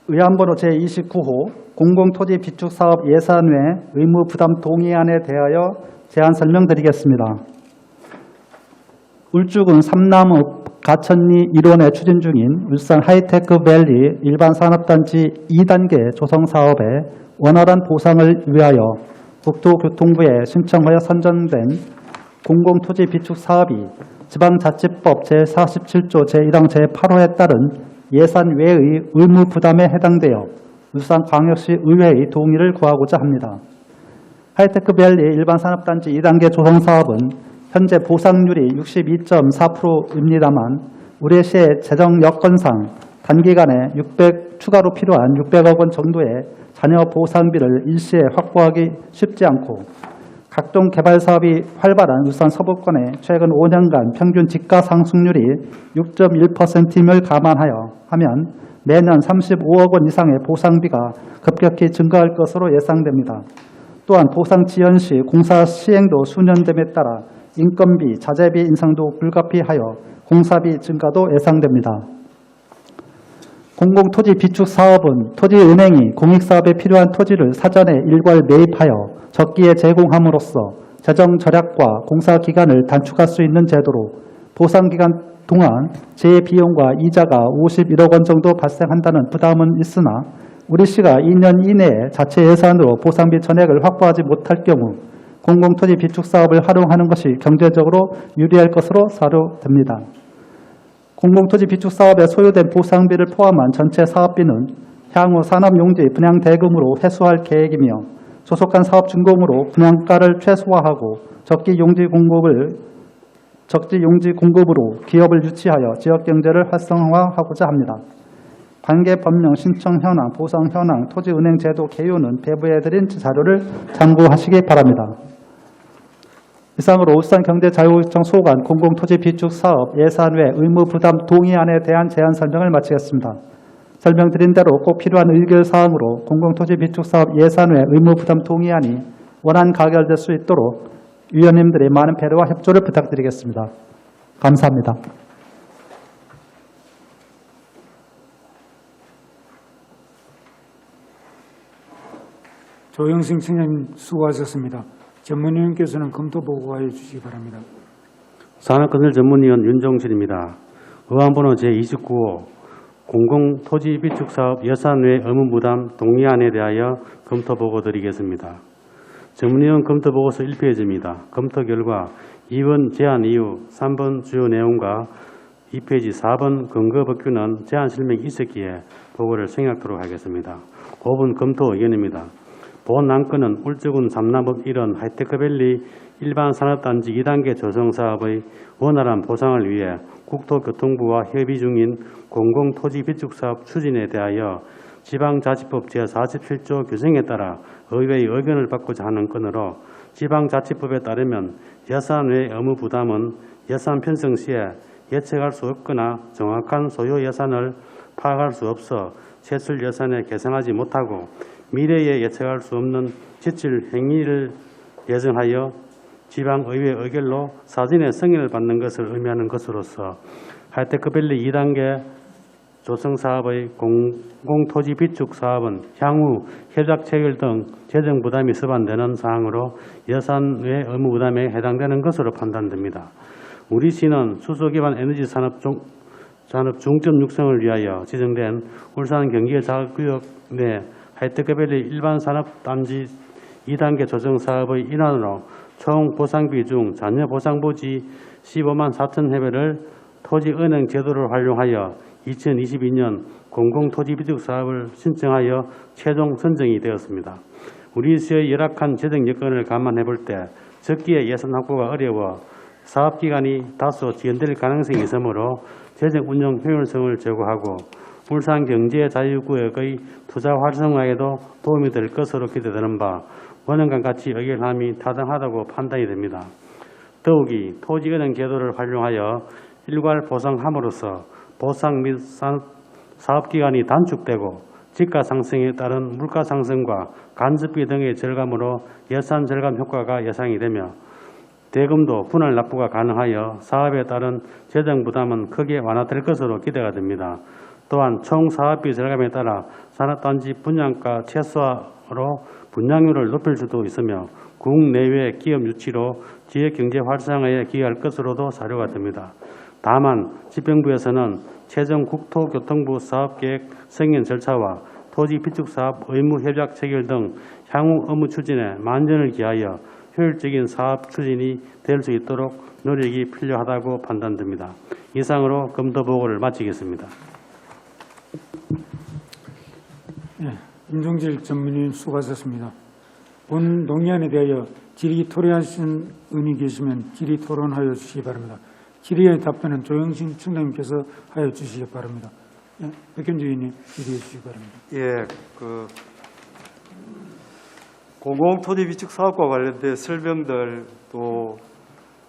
[SPEAKER 2] 의안번호 제29호 공공토지비축사업 예산 외 의무부담 동의안에 대하여 제안 설명드리겠습니다. 울주군 삼남읍 가천리 1원에 추진 중인 울산 하이테크밸리 일반산업단지 2단계 조성사업에 원활한 보상을 위하여 국토교통부에 신청하여 선정된 공공토지비축사업이 지방자치법 제47조 제1항 제8호에 따른 예산 외의 의무부담에 해당되어 울산광역시 의회의 동의를 구하고자 합니다. 하이테크밸리 일반산업단지 2단계 조성사업은 현재 보상률이 62.4%입니다만 우리시의 재정 여건상 단기간에 추가로 필요한 600억 원 정도의 자녀 보상비를 일시에 확보하기 쉽지 않고 각종 개발 사업이 활발한 울산 서부권의 최근 5년간 평균 지가 상승률이 6.1%임을 감안하면 매년 35억 원 이상의 보상비가 급격히 증가할 것으로 예상됩니다. 또한 보상 지연 시 공사 시행도 수년됨에 따라 인건비, 자재비 인상도 불가피하여 공사비 증가도 예상됩니다. 공공토지비축사업은 토지은행이 공익사업에 필요한 토지를 사전에 일괄 매입하여 적기에 제공함으로써 재정 절약과 공사 기간을 단축할 수 있는 제도로 보상 기간 동안 재비용과 이자가 51억 원 정도 발생한다는 부담은 있으나 우리시가 2년 이내에 자체 예산으로 보상비 전액을 확보하지 못할 경우 공공토지비축사업을 활용하는 것이 경제적으로 유리할 것으로 사료됩니다. 공공토지비축사업에 소요된 보상비를 포함한 전체 사업비는 향후 산업용지 분양대금으로 회수할 계획이며 소속한 사업준공으로 분양가를 최소화하고 적지용지 공급으로 기업을 유치하여 지역경제를 활성화하고자 합니다. 관계 법령 신청 현황, 보상 현황, 토지은행 제도 개요는 배부해드린 자료를 참고하시기 바랍니다. 이상으로 울산경제자유구역청 소관 공공토지비축사업 예산 외 의무부담 동의안에 대한 제안 설명을 마치겠습니다. 설명드린 대로 꼭 필요한 의결사항으로 공공토지비축사업 예산 외 의무부담 동의안이 원안 가결될 수 있도록 위원님들의 많은 배려와 협조를 부탁드리겠습니다. 감사합니다.
[SPEAKER 1] 조영승 청장님 수고하셨습니다. 전문위원께서는 검토 보고하여 주시기 바랍니다.
[SPEAKER 3] 산업건설 전문위원 윤종실입니다. 의안번호 제29호 공공토지비축사업 예산 외 의무 부담 동의안에 대하여 검토 보고 드리겠습니다. 전문위원 검토 보고서 1페이지입니다. 검토 결과 2번 제안 이유, 3번 주요 내용과 2페이지 4번 근거 법규는 제안 설명이 있었기에 보고를 생략토록 하겠습니다. 5번 검토 의견입니다. 본 안건은 울주군 삼남읍 1원 하이테크밸리 일반산업단지 2단계 조성사업의 원활한 보상을 위해 국토교통부와 협의 중인 공공토지비축사업 추진에 대하여 지방자치법 제47조 규정에 따라 의회의 의견을 받고자 하는 건으로 지방자치법에 따르면 예산 외 의무 부담은 예산 편성 시에 예측할 수 없거나 정확한 소요 예산을 파악할 수 없어 세출 예산에 계산하지 못하고 미래에 예측할 수 없는 지출 행위를 예정하여 지방의회 의결로 사전에 승인을 받는 것을 의미하는 것으로서 하이테크밸리 2단계 조성사업의 공공토지 비축 사업은 향후 협약 체결 등 재정 부담이 서반되는 사항으로 예산 외 의무 부담에 해당되는 것으로 판단됩니다. 우리 시는 수소 기반 에너지 산업 중점 육성을 위하여 지정된 울산 경기자구역 내 하이테크밸리 일반 산업단지 2단계 조정사업의 일환으로 총 보상비 중 잔여 보상부지 15만 4천 회배를 토지은행 제도를 활용하여 2022년 공공토지비축 사업을 신청하여 최종 선정이 되었습니다. 우리 시의 열악한 재정 여건을 감안해 볼 때 적기에 예산 확보가 어려워 사업 기간이 다소 지연될 가능성이 있으므로 재정 운영 효율성을 제고하고 울산 경제자유구역의 투자 활성화에도 도움이 될 것으로 기대되는 바 원안과 같이 의결함이 타당하다고 판단이 됩니다. 더욱이 토지은행 제도를 활용하여 일괄 보상함으로써 보상 및 사업기간이 단축되고 지가 상승에 따른 물가 상승과 간접비 등의 절감으로 예산 절감 효과가 예상이 되며 대금도 분할 납부가 가능하여 사업에 따른 재정 부담은 크게 완화될 것으로 기대가 됩니다. 또한 총 사업비 절감에 따라 산업단지 분양가 최소화로 분양률을 높일 수도 있으며 국내외 기업 유치로 지역경제 활성화에 기여할 것으로도 사료가 됩니다. 다만 집행부에서는 최종 국토교통부 사업계획 승인 절차와 토지비축사업 의무협약 체결 등 향후 업무 추진에 만전을 기하여 효율적인 사업 추진이 될 수 있도록 노력이 필요하다고 판단됩니다. 이상으로 검토 보고를 마치겠습니다.
[SPEAKER 1] 네, 임종질 전문위원 수고하셨습니다. 본 동의안에 대하여 질의 토론하신 의원이 계시면 질의 토론하여 주시기 바랍니다. 질의의 답변은 조영신 청장님께서 하여 주시기 바랍니다. 예, 백현주 의원님 질의해 주시기 바랍니다.
[SPEAKER 4] 예, 공공토지비축 사업과 관련된 설명들 또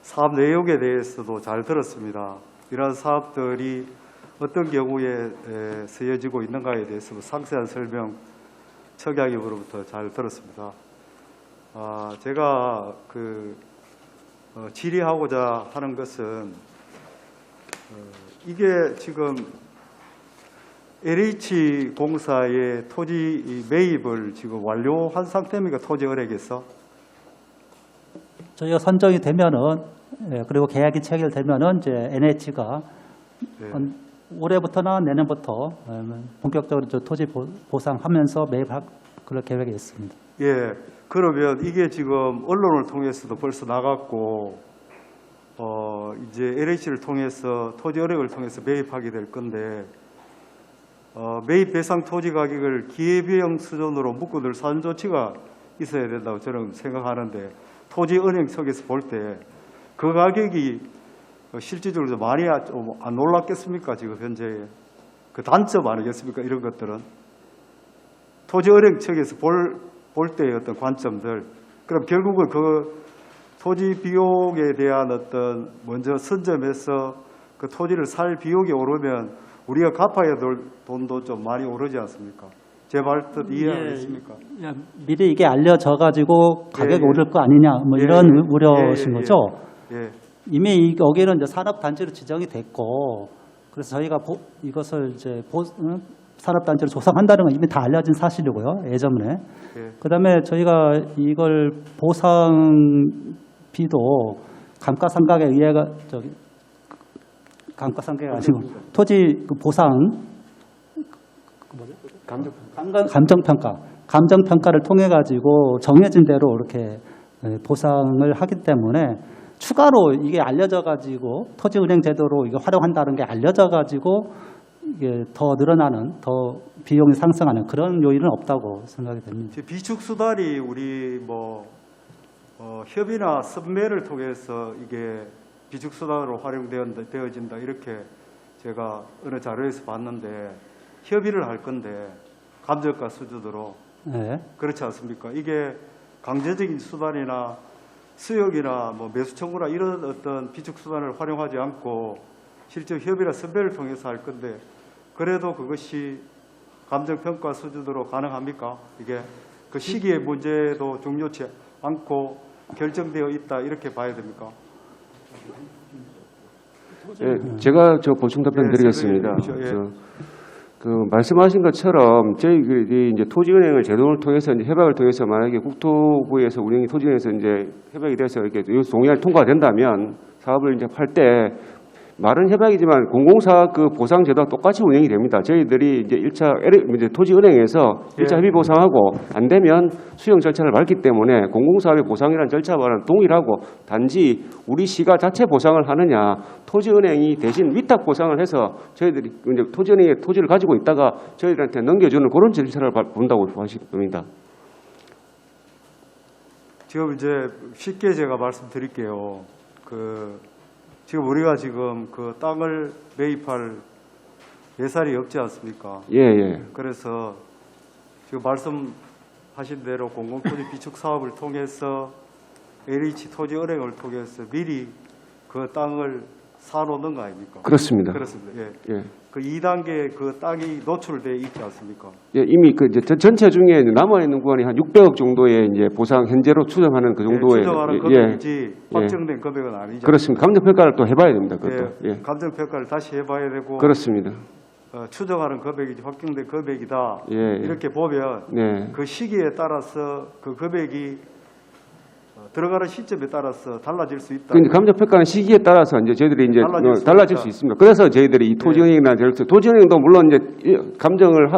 [SPEAKER 4] 사업 내용에 대해서도 잘 들었습니다. 이러한 사업들이 어떤 경우에 쓰여지고 있는가에 대해서 상세한 설명 청장님으로부터 잘 들었습니다. 제가 질의하고자 하는 것은 이게 지금 LH공사의 토지 매입을 지금 완료한 상태입니까? 토지은행에서?
[SPEAKER 2] 저희가 선정이 되면은 그리고 계약이 체결되면은 이제 NH가 올해부터나 내년부터 본격적으로 토지 보상하면서 매입할 그런 계획이 있습니다.
[SPEAKER 4] 예, 그러면 이게 지금 언론을 통해서도 벌써 나갔고 이제 LH를 통해서 토지은행을 통해서 매입하게 될 건데 매입 배상 토지 가격을 기회비용 수준으로 묶어둘 사전 조치가 있어야 된다고 저는 생각하는데 토지은행 측에서 볼 때 그 가격이 실질적으로 좀 많이 안 올랐겠습니까? 지금 현재 그 단점 아니겠습니까? 이런 것들은 토지은행 측에서 볼 때의 어떤 관점들, 그럼 결국은 그 토지 비용에 대한 어떤 먼저 선점해서 그 토지를 살 비용이 오르면 우리가 갚아야 될 돈도 좀 많이 오르지 않습니까? 제 말 뜻 이해하겠습니까?
[SPEAKER 2] 미리 이게 알려져가지고 가격이 오를 거 아니냐 뭐 이런 우려신 거죠. 이미 여기는 이제 산업단지로 지정이 됐고 그래서 저희가 이것을 이제 산업단지를 조성한다는 건 이미 다 알려진 사실이고요. 예전에.
[SPEAKER 4] 예.
[SPEAKER 2] 그다음에 저희가 이걸 보상비도 감가상각에 의해가 감가상각이 아니고 토지 그 보상 감정평가를 통해 가지고 정해진 대로 이렇게 보상을 하기 때문에 추가로 이게 알려져 가지고 토지은행 제도로 이거 활용한다는 게 알려져 가지고 이게 더 늘어나는 더 비용이 상승하는 그런 요인은 없다고 생각이 됩니다.
[SPEAKER 4] 비축수단이 우리 협의나 섭매를 통해서 이게 비축수단으로 활용되어진다 이렇게 제가 어느 자료에서 봤는데 협의를 할 건데 감정가 수준으로
[SPEAKER 2] 네.
[SPEAKER 4] 그렇지 않습니까? 이게 강제적인 수단이나 수역이나 매수 청구나 이런 어떤 비축수단을 활용하지 않고 실제 협의나 섭매를 통해서 할 건데 그래도 그것이 감정평가 수준으로 가능합니까? 이게 그 시기의 문제도 중요치 않고 결정되어 있다 이렇게 봐야 됩니까?
[SPEAKER 8] 예, 제가 보충 답변 드리겠습니다. 말씀하신 것처럼 저희들이 이제 토지은행을 제도를 통해서 이제 협약을 통해서 만약에 국토부에서 운영이 토지은행에서 이제 협약이 돼서 이렇게 동의안이 통과된다면 사업을 이제 할 때 말은 협약이지만 공공사 그 보상 제도와 똑같이 운영이 됩니다. 저희들이 이제 1차 이제 토지은행에서 1차 협의 보상하고 안 되면 수용 절차를 밟기 때문에 공공사업의 보상이라는 절차와는 동일하고 단지 우리 시가 자체 보상을 하느냐 토지은행이 대신 위탁 보상을 해서 저희들이 이제 토지은행에 토지를 가지고 있다가 저희들한테 넘겨주는 그런 절차를 본다고 보십니다.
[SPEAKER 4] 지금 이제 쉽게 제가 말씀드릴게요. 지금 우리가 지금 그 땅을 매입할 예산이 없지 않습니까?
[SPEAKER 8] 예.
[SPEAKER 4] 그래서 지금 말씀하신 대로 공공토지 비축 사업을 통해서 LH 토지은행을 통해서 미리 그 땅을 사놓는 거 아닙니까?
[SPEAKER 8] 그렇습니다.
[SPEAKER 4] 그렇습니다. 예.
[SPEAKER 8] 예.
[SPEAKER 4] 그 2단계 그 땅이 노출되어 있지 않습니까?
[SPEAKER 8] 예, 이미 그 이제 전체 중에 남아 있는 구간이 한 600억 정도의 이제 보상 현재로 추정하는 그 정도의
[SPEAKER 4] 추정하는 금액이지 확정된 금액은 아니죠.
[SPEAKER 8] 그렇습니다. 감정 평가를 또 해봐야 됩니다. 그것도.
[SPEAKER 4] 예. 감정 평가를 다시 해봐야 되고.
[SPEAKER 8] 그렇습니다.
[SPEAKER 4] 추정하는 금액이지 확정된 금액이다.
[SPEAKER 8] 예.
[SPEAKER 4] 이렇게 보면 그 시기에 따라서 그 금액이 들어가는 시점에 따라서 달라질 수 있다.
[SPEAKER 8] 근데 감정 평가는 시기에 따라서 이제 저희들이 이제 달라질 수 있습니다. 그래서 저희들이 이 토지은행이나 토지은행도 물론 이제 감정을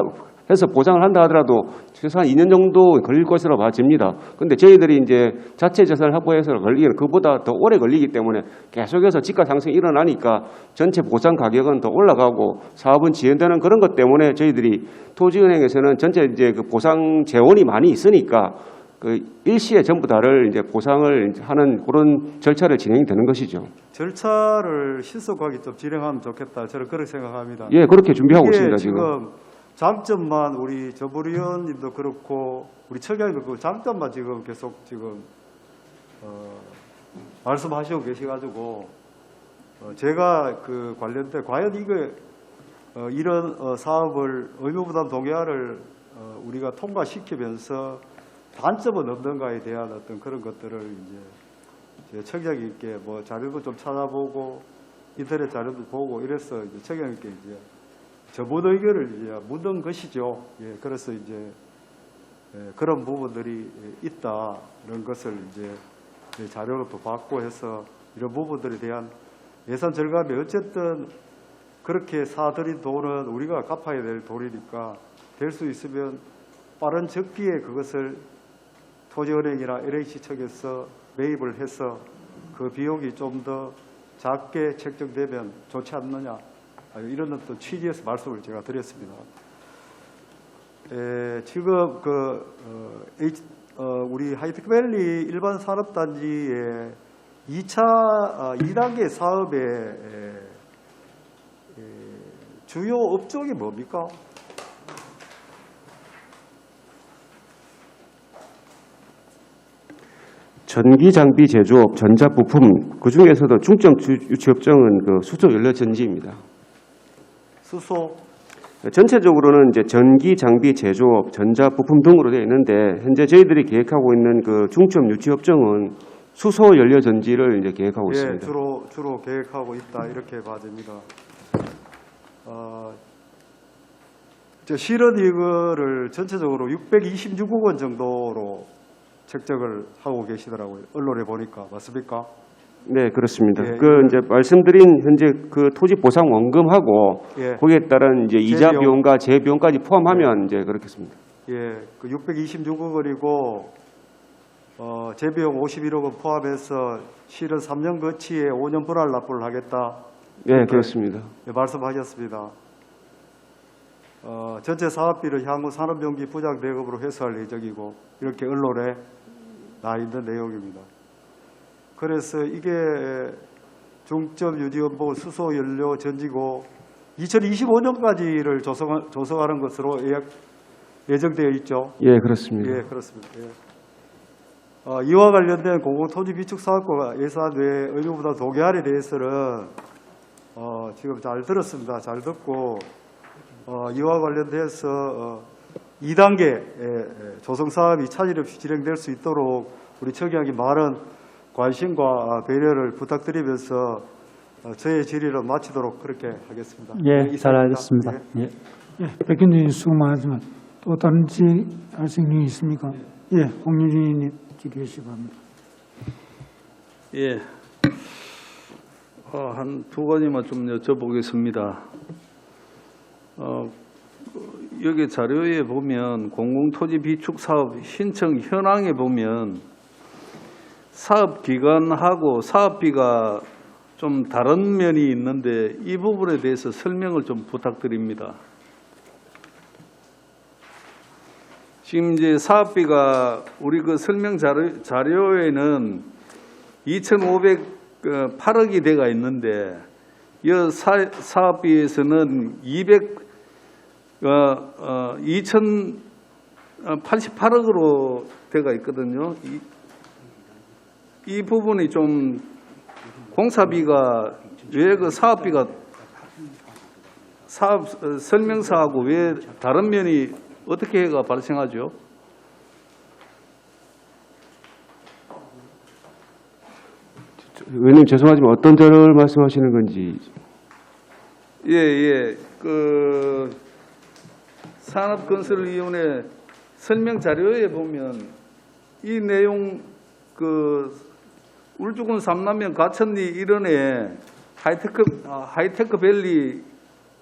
[SPEAKER 8] 해서 보상을 한다 하더라도 최소한 2년 정도 걸릴 것으로 봐집니다. 근데 저희들이 이제 자체 재산을 확보해서 걸리기는 그보다 더 오래 걸리기 때문에 계속해서 지가 상승이 일어나니까 전체 보상 가격은 더 올라가고 사업은 지연되는 그런 것 때문에 저희들이 토지은행에서는 전체 이제 그 보상 재원이 많이 있으니까 그 일시에 전부 다를 이제 보상을 하는 그런 절차를 진행이 되는 것이죠.
[SPEAKER 4] 절차를 신속하게 좀 진행하면 좋겠다. 저는 그렇게 생각합니다.
[SPEAKER 8] 예, 그렇게 준비하고 있습니다. 지금
[SPEAKER 4] 장점만 우리 조불 의원님도 그렇고 우리 청장님도 그렇고 장점만 지금 계속 말씀하시고 계셔가지고 제가 그 관련된 과연 이런 사업을 의무부담 동의안을 우리가 통과시키면서 단점은 없는가에 대한 어떤 그런 것들을 이제 청장님께 자료도 좀 찾아보고 인터넷 자료도 보고 이래서 이제 청장님께 이제 전문 의견을 이제 묻은 것이죠. 예, 그래서 이제 그런 부분들이 있다 이런 것을 이제 자료로 또 받고 해서 이런 부분들에 대한 예산 절감이 어쨌든 그렇게 사들인 돈은 우리가 갚아야 될 돈이니까 될 수 있으면 빠른 적기에 그것을 토지은행이나 LH 측에서 매입을 해서 그 비용이 좀 더 작게 책정되면 좋지 않느냐 이런 어떤 취지에서 말씀을 제가 드렸습니다. 지금 우리 하이테크밸리 일반 산업단지의 2단계 사업의 주요 업종이 뭡니까?
[SPEAKER 8] 전기 장비 제조업, 전자부품 그 중에서도 중점 유치 업종은 그 수소 연료 전지입니다.
[SPEAKER 4] 수소
[SPEAKER 8] 전체적으로는 이제 전기 장비 제조업, 전자부품 등으로 되어 있는데 현재 저희들이 계획하고 있는 그 중점 유치 업종은 수소 연료 전지를 이제 계획하고 있습니다.
[SPEAKER 4] 주로 계획하고 있다 이렇게 봐집니다. 실은 이거를 전체적으로 626억 원 정도로 책정을 하고 계시더라고요. 언론에 보니까 맞습니까?
[SPEAKER 8] 네, 그렇습니다.
[SPEAKER 4] 예,
[SPEAKER 8] 이제 말씀드린 현재 그 토지 보상 원금하고
[SPEAKER 4] 예.
[SPEAKER 8] 거기에 따른 이제 이자
[SPEAKER 4] 재비용.
[SPEAKER 8] 비용과 재비용까지 포함하면 이제 그렇겠습니다.
[SPEAKER 4] 예, 그 626억 원이고 재비용 51억 원 포함해서 실은 3년 거치에 5년 분할 납부를 하겠다.
[SPEAKER 8] 네, 그렇습니다.
[SPEAKER 4] 예, 말씀하셨습니다. 전체 사업비를 향후 산업용기 부장 대급으로 회수할 예정이고 이렇게 언론에 나 있는 내용입니다. 그래서 이게 중점 유지원보 수소 연료 전지고 2025년까지를 조성하는 것으로 예정되어 있죠.
[SPEAKER 8] 예, 그렇습니다.
[SPEAKER 4] 예, 그렇습니다. 예. 이와 관련된 공공토지 비축 사업과 예산 외 의무부담 동의안에 대해서는 지금 잘 들었습니다. 잘 듣고 이와 관련돼서 2단계 조성 사업이 차질 없이 진행될 수 있도록 우리 청약이 많은 관심과 배려를 부탁드리면서 저의 질의를 마치도록 그렇게 하겠습니다.
[SPEAKER 2] 예,
[SPEAKER 4] 네,
[SPEAKER 2] 잘
[SPEAKER 4] 이상입니다.
[SPEAKER 2] 알겠습니다.
[SPEAKER 4] 예.
[SPEAKER 2] 예.
[SPEAKER 1] 예, 백현진 수고 많으지만 또 다른 질의할 생각이 있습니까? 예, 홍윤희 의원님 질의하시기 바랍니다.
[SPEAKER 7] 예. 한 두 가지만 좀 여쭤보겠습니다. 여기 자료에 보면 공공토지 비축 사업 신청 현황에 보면 사업 기간하고 사업비가 좀 다른 면이 있는데 이 부분에 대해서 설명을 좀 부탁드립니다. 지금 이제 사업비가 우리 그 설명 자료에는 2,508억이 돼가 있는데 이 사업비에서는 2,088억으로 돼가 있거든요. 이 부분이 좀 공사비가 왜 그 사업비가 사업 설명서하고 왜 다른 면이 어떻게 해가 발생하죠?
[SPEAKER 8] 의원님 죄송하지만 어떤 자료를 말씀하시는 건지.
[SPEAKER 7] 예. 그 산업건설위원회 설명 자료에 보면 이 내용 그 울주군 삼남면 가천리 일원에 하이테크밸리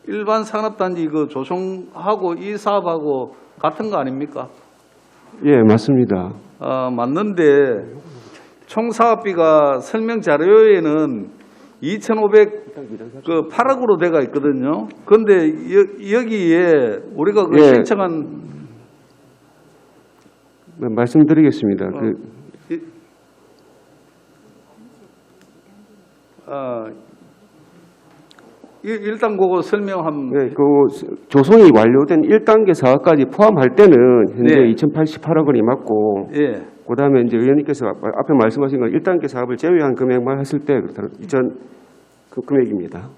[SPEAKER 7] 일반 산업단지 그 조성하고 이 사업하고 같은 거 아닙니까?
[SPEAKER 8] 예, 맞습니다.
[SPEAKER 7] 맞는데 총 사업비가 설명 자료에는 2,508억으로 돼가 있거든요. 그런데 여기에 우리가 그
[SPEAKER 8] 예.
[SPEAKER 7] 신청한
[SPEAKER 8] 말씀드리겠습니다.
[SPEAKER 7] 일단 그거 설명하면
[SPEAKER 8] 네, 그 조성이 완료된 1단계 사업까지 포함할 때는 현재
[SPEAKER 7] 네.
[SPEAKER 8] 2,088억 원이 맞고,
[SPEAKER 7] 예.
[SPEAKER 8] 그다음에 이제 의원님께서 앞에 말씀하신 건 1단계 사업을 제외한 금액만 했을 때 그 금액입니다.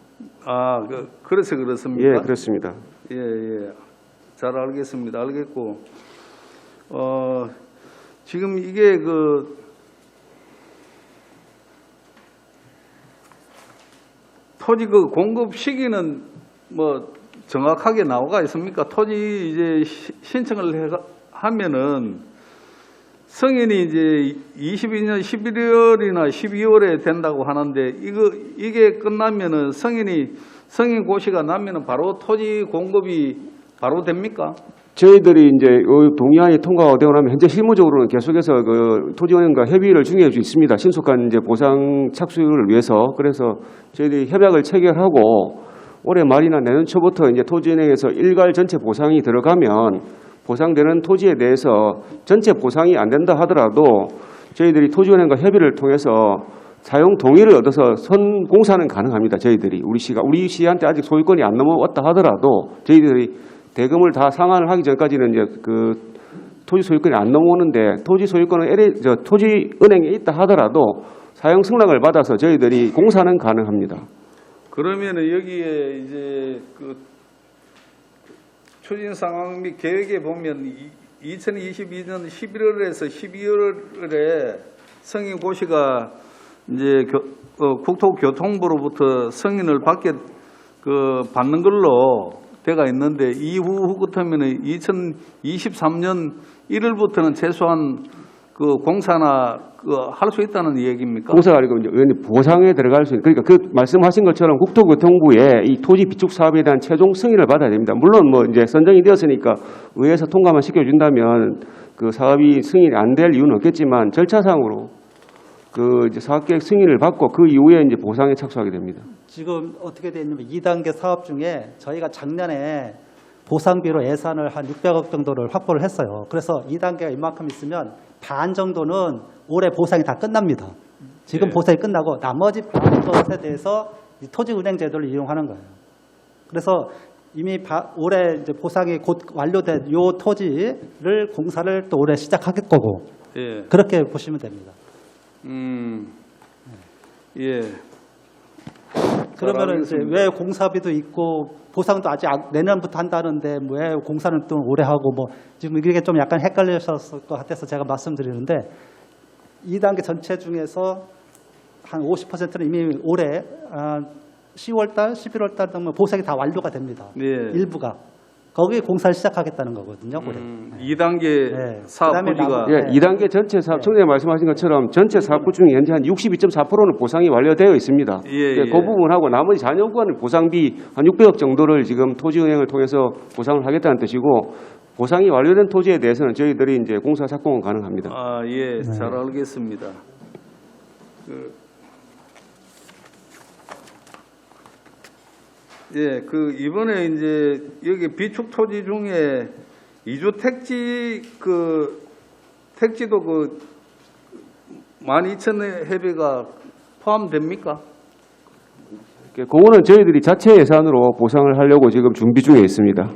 [SPEAKER 7] 그래서 그렇습니까?
[SPEAKER 8] 예, 그렇습니다.
[SPEAKER 7] 예. 잘 알겠습니다. 알겠고, 지금 이게 그 토지 그 공급 시기는 뭐 정확하게 나와 있습니까? 토지 이제 신청을 하면은 승인이 이제 22년 11월이나 12월에 된다고 하는데 이게 끝나면은 승인 고시가 나면은 바로 토지 공급이 바로 됩니까?
[SPEAKER 8] 저희들이 이제 동의안이 통과가 되고 나면 현재 실무적으로는 계속해서 그 토지원과 협의를 중요해 주 있습니다. 신속한 이제 보상 착수를 위해서. 그래서 저희들이 협약을 체결하고 올해 말이나 내년 초부터 이제 토지은행에서 일괄 전체 보상이 들어가면 보상되는 토지에 대해서 전체 보상이 안 된다 하더라도 저희들이 토지은행과 협의를 통해서 사용 동의를 얻어서 선공사는 가능합니다. 저희들이 우리 시한테 아직 소유권이 안 넘어왔다 하더라도 저희들이 대금을 다 상환을 하기 전까지는 이제 그 토지 소유권이 안 넘어오는데 토지 소유권은 토지은행에 있다 하더라도 사용 승낙을 받아서 저희들이 공사는 가능합니다.
[SPEAKER 7] 그러면은 여기에 이제 그 추진 상황 및 계획에 보면 2022년 11월에서 12월에 승인 고시가 이제 국토교통부로부터 승인을 받는 걸로 돼가 있는데 이후 같으면은 2023년 1월부터는 최소한 그 공사나 할 수 있다는 얘기입니까?
[SPEAKER 8] 공사가 아니고 이제 의원님 보상에 들어갈 수 있는, 그러니까 그 말씀하신 것처럼 국토교통부의 이 토지 비축 사업에 대한 최종 승인을 받아야 됩니다. 물론 뭐 이제 선정이 되었으니까 의회에서 통과만 시켜준다면 그 사업이 승인이 안 될 이유는 없겠지만 절차상으로 그 이제 사업계획 승인을 받고 그 이후에 이제 보상에 착수하게 됩니다.
[SPEAKER 2] 지금 어떻게 되냐면 2단계 사업 중에 저희가 작년에 보상비로 예산을 한 600억 정도를 확보를 했어요. 그래서 2단계가 이만큼 있으면 반 정도는 올해 보상이 다 끝납니다. 지금 보상이 끝나고 나머지 반 것에 대해서 이 토지은행 제도를 이용하는 거예요. 그래서 이미 올해 이제 보상이 곧 완료된 요 토지를 공사를 또 올해 시작할 거고 그렇게 보시면 됩니다.
[SPEAKER 7] 예.
[SPEAKER 2] 그러면은 이제 왜 공사비도 있고 보상도 아직 내년부터 한다는데 왜 공사는 또 오래 하고 뭐 지금 이게 좀 약간 헷갈리셨을 것 같아서 제가 말씀드리는데 2단계 전체 중에서 한 50%는 이미 올해 10월달, 11월달 되면 보상이 다 완료가 됩니다. 일부가. 거기에 공사를 시작하겠다는 거거든요. 올해.
[SPEAKER 7] 2단계 사업 부지가
[SPEAKER 8] 2단계 전체 사업, 청장님 말씀하신 것처럼 전체 사업부 중에 현재 한 62.4%는 보상이 완료되어 있습니다. 그 부분하고 나머지 잔여 구간은 보상비 한 600억 정도를 지금 토지은행을 통해서 보상을 하겠다는 뜻이고 보상이 완료된 토지에 대해서는 저희들이 이제 공사 착공은 가능합니다.
[SPEAKER 7] 잘 알겠습니다. 이번에 이제 여기 비축 토지 중에 이주 택지도 12,000해배가 포함됩니까?
[SPEAKER 8] 그거는 저희들이 자체 예산으로 보상을 하려고 지금 준비 중에 있습니다.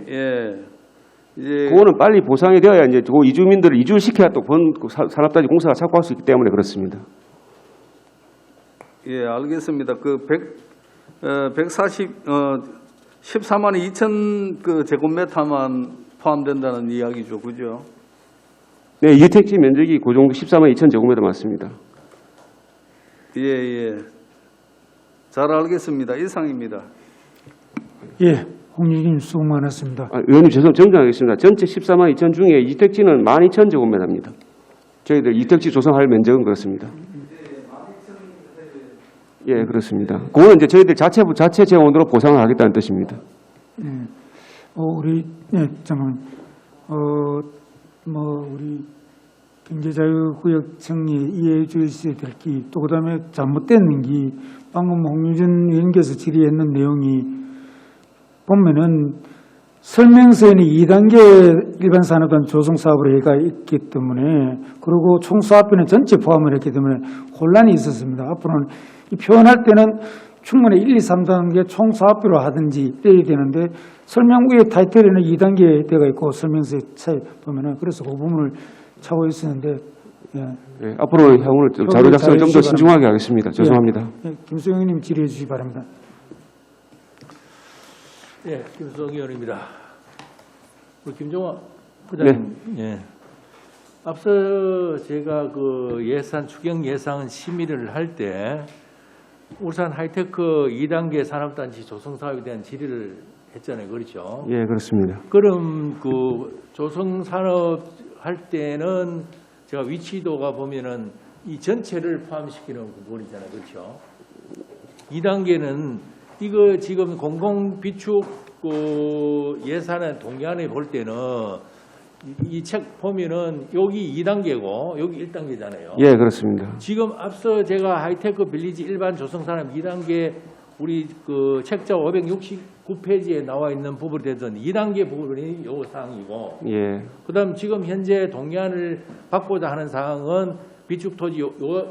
[SPEAKER 8] 그거는 빨리 보상이 되어야 이제 그 이주민들을 이주를 시켜야 또 산업단지 공사가 착공할 수 있기 때문에 그렇습니다.
[SPEAKER 7] 알겠습니다. 14만 2천 그 제곱미터만 포함된다는 이야기죠, 그죠?
[SPEAKER 8] 네, 이 택지 면적이 그 정도 14만 2천 제곱미터 맞습니다.
[SPEAKER 7] 잘 알겠습니다. 이상입니다.
[SPEAKER 1] 홍익인 수고 많았습니다.
[SPEAKER 8] 의원님 정정하겠습니다. 전체 14만 2천 중에 이 택지는 12,000제곱미터입니다. 저희들 이 택지 조성할 면적은 그렇습니다. 그렇습니다. 그거는 이제 저희들 자체 재원으로 보상을 하겠다는 뜻입니다.
[SPEAKER 1] 우리 우리 경제자유구역 정리에 이해해 주셔야 될 게 또 그다음에 잘못된 게 방금 홍유진 의원께서 질의했는 내용이 보면은 설명서에는 2단계 일반 산업단 조성 사업을 해가 있기 때문에 그리고 총 사업비는 전체 포함을 했기 때문에 혼란이 있었습니다. 앞으로는 이 표현할 때는 충분히 1, 2, 3단계 총 사업비로 하든지 해야 되는데 설명부의 타이틀에는 2단계 되어 있고 설명서에 차이 보면은 그래서 그 부분을 차고 있었는데
[SPEAKER 8] 앞으로 향후는 자료 작성을 좀 더 신중하게 하겠습니다. 죄송합니다.
[SPEAKER 1] 김수영 의원님 질의해 주시기 바랍니다.
[SPEAKER 10] 김수영 의원입니다. 우리 김종화 부장님. 앞서 제가 그 예산 추경 예산 심의를 할 때 울산 하이테크 2단계 산업단지 조성 사업에 대한 질의를 했잖아요, 그렇죠?
[SPEAKER 8] 그렇습니다.
[SPEAKER 10] 그럼 그 조성 산업 할 때는 제가 위치도가 보면은 이 전체를 포함시키는 부분이잖아요, 그렇죠? 2단계는 이거 지금 공공 비축 그 예산의 동향에 볼 때는 이 책 보면은 여기 2단계고 여기 1단계잖아요.
[SPEAKER 8] 그렇습니다.
[SPEAKER 10] 지금 앞서 제가 하이테크 빌리지 일반 조성산업 2단계 우리 그 책자 569페이지에 나와 있는 부분에 대해서는 2단계 부분이 요 사항이고 그다음 지금 현재 동의안을 받고자 하는 사항은 비축토지 요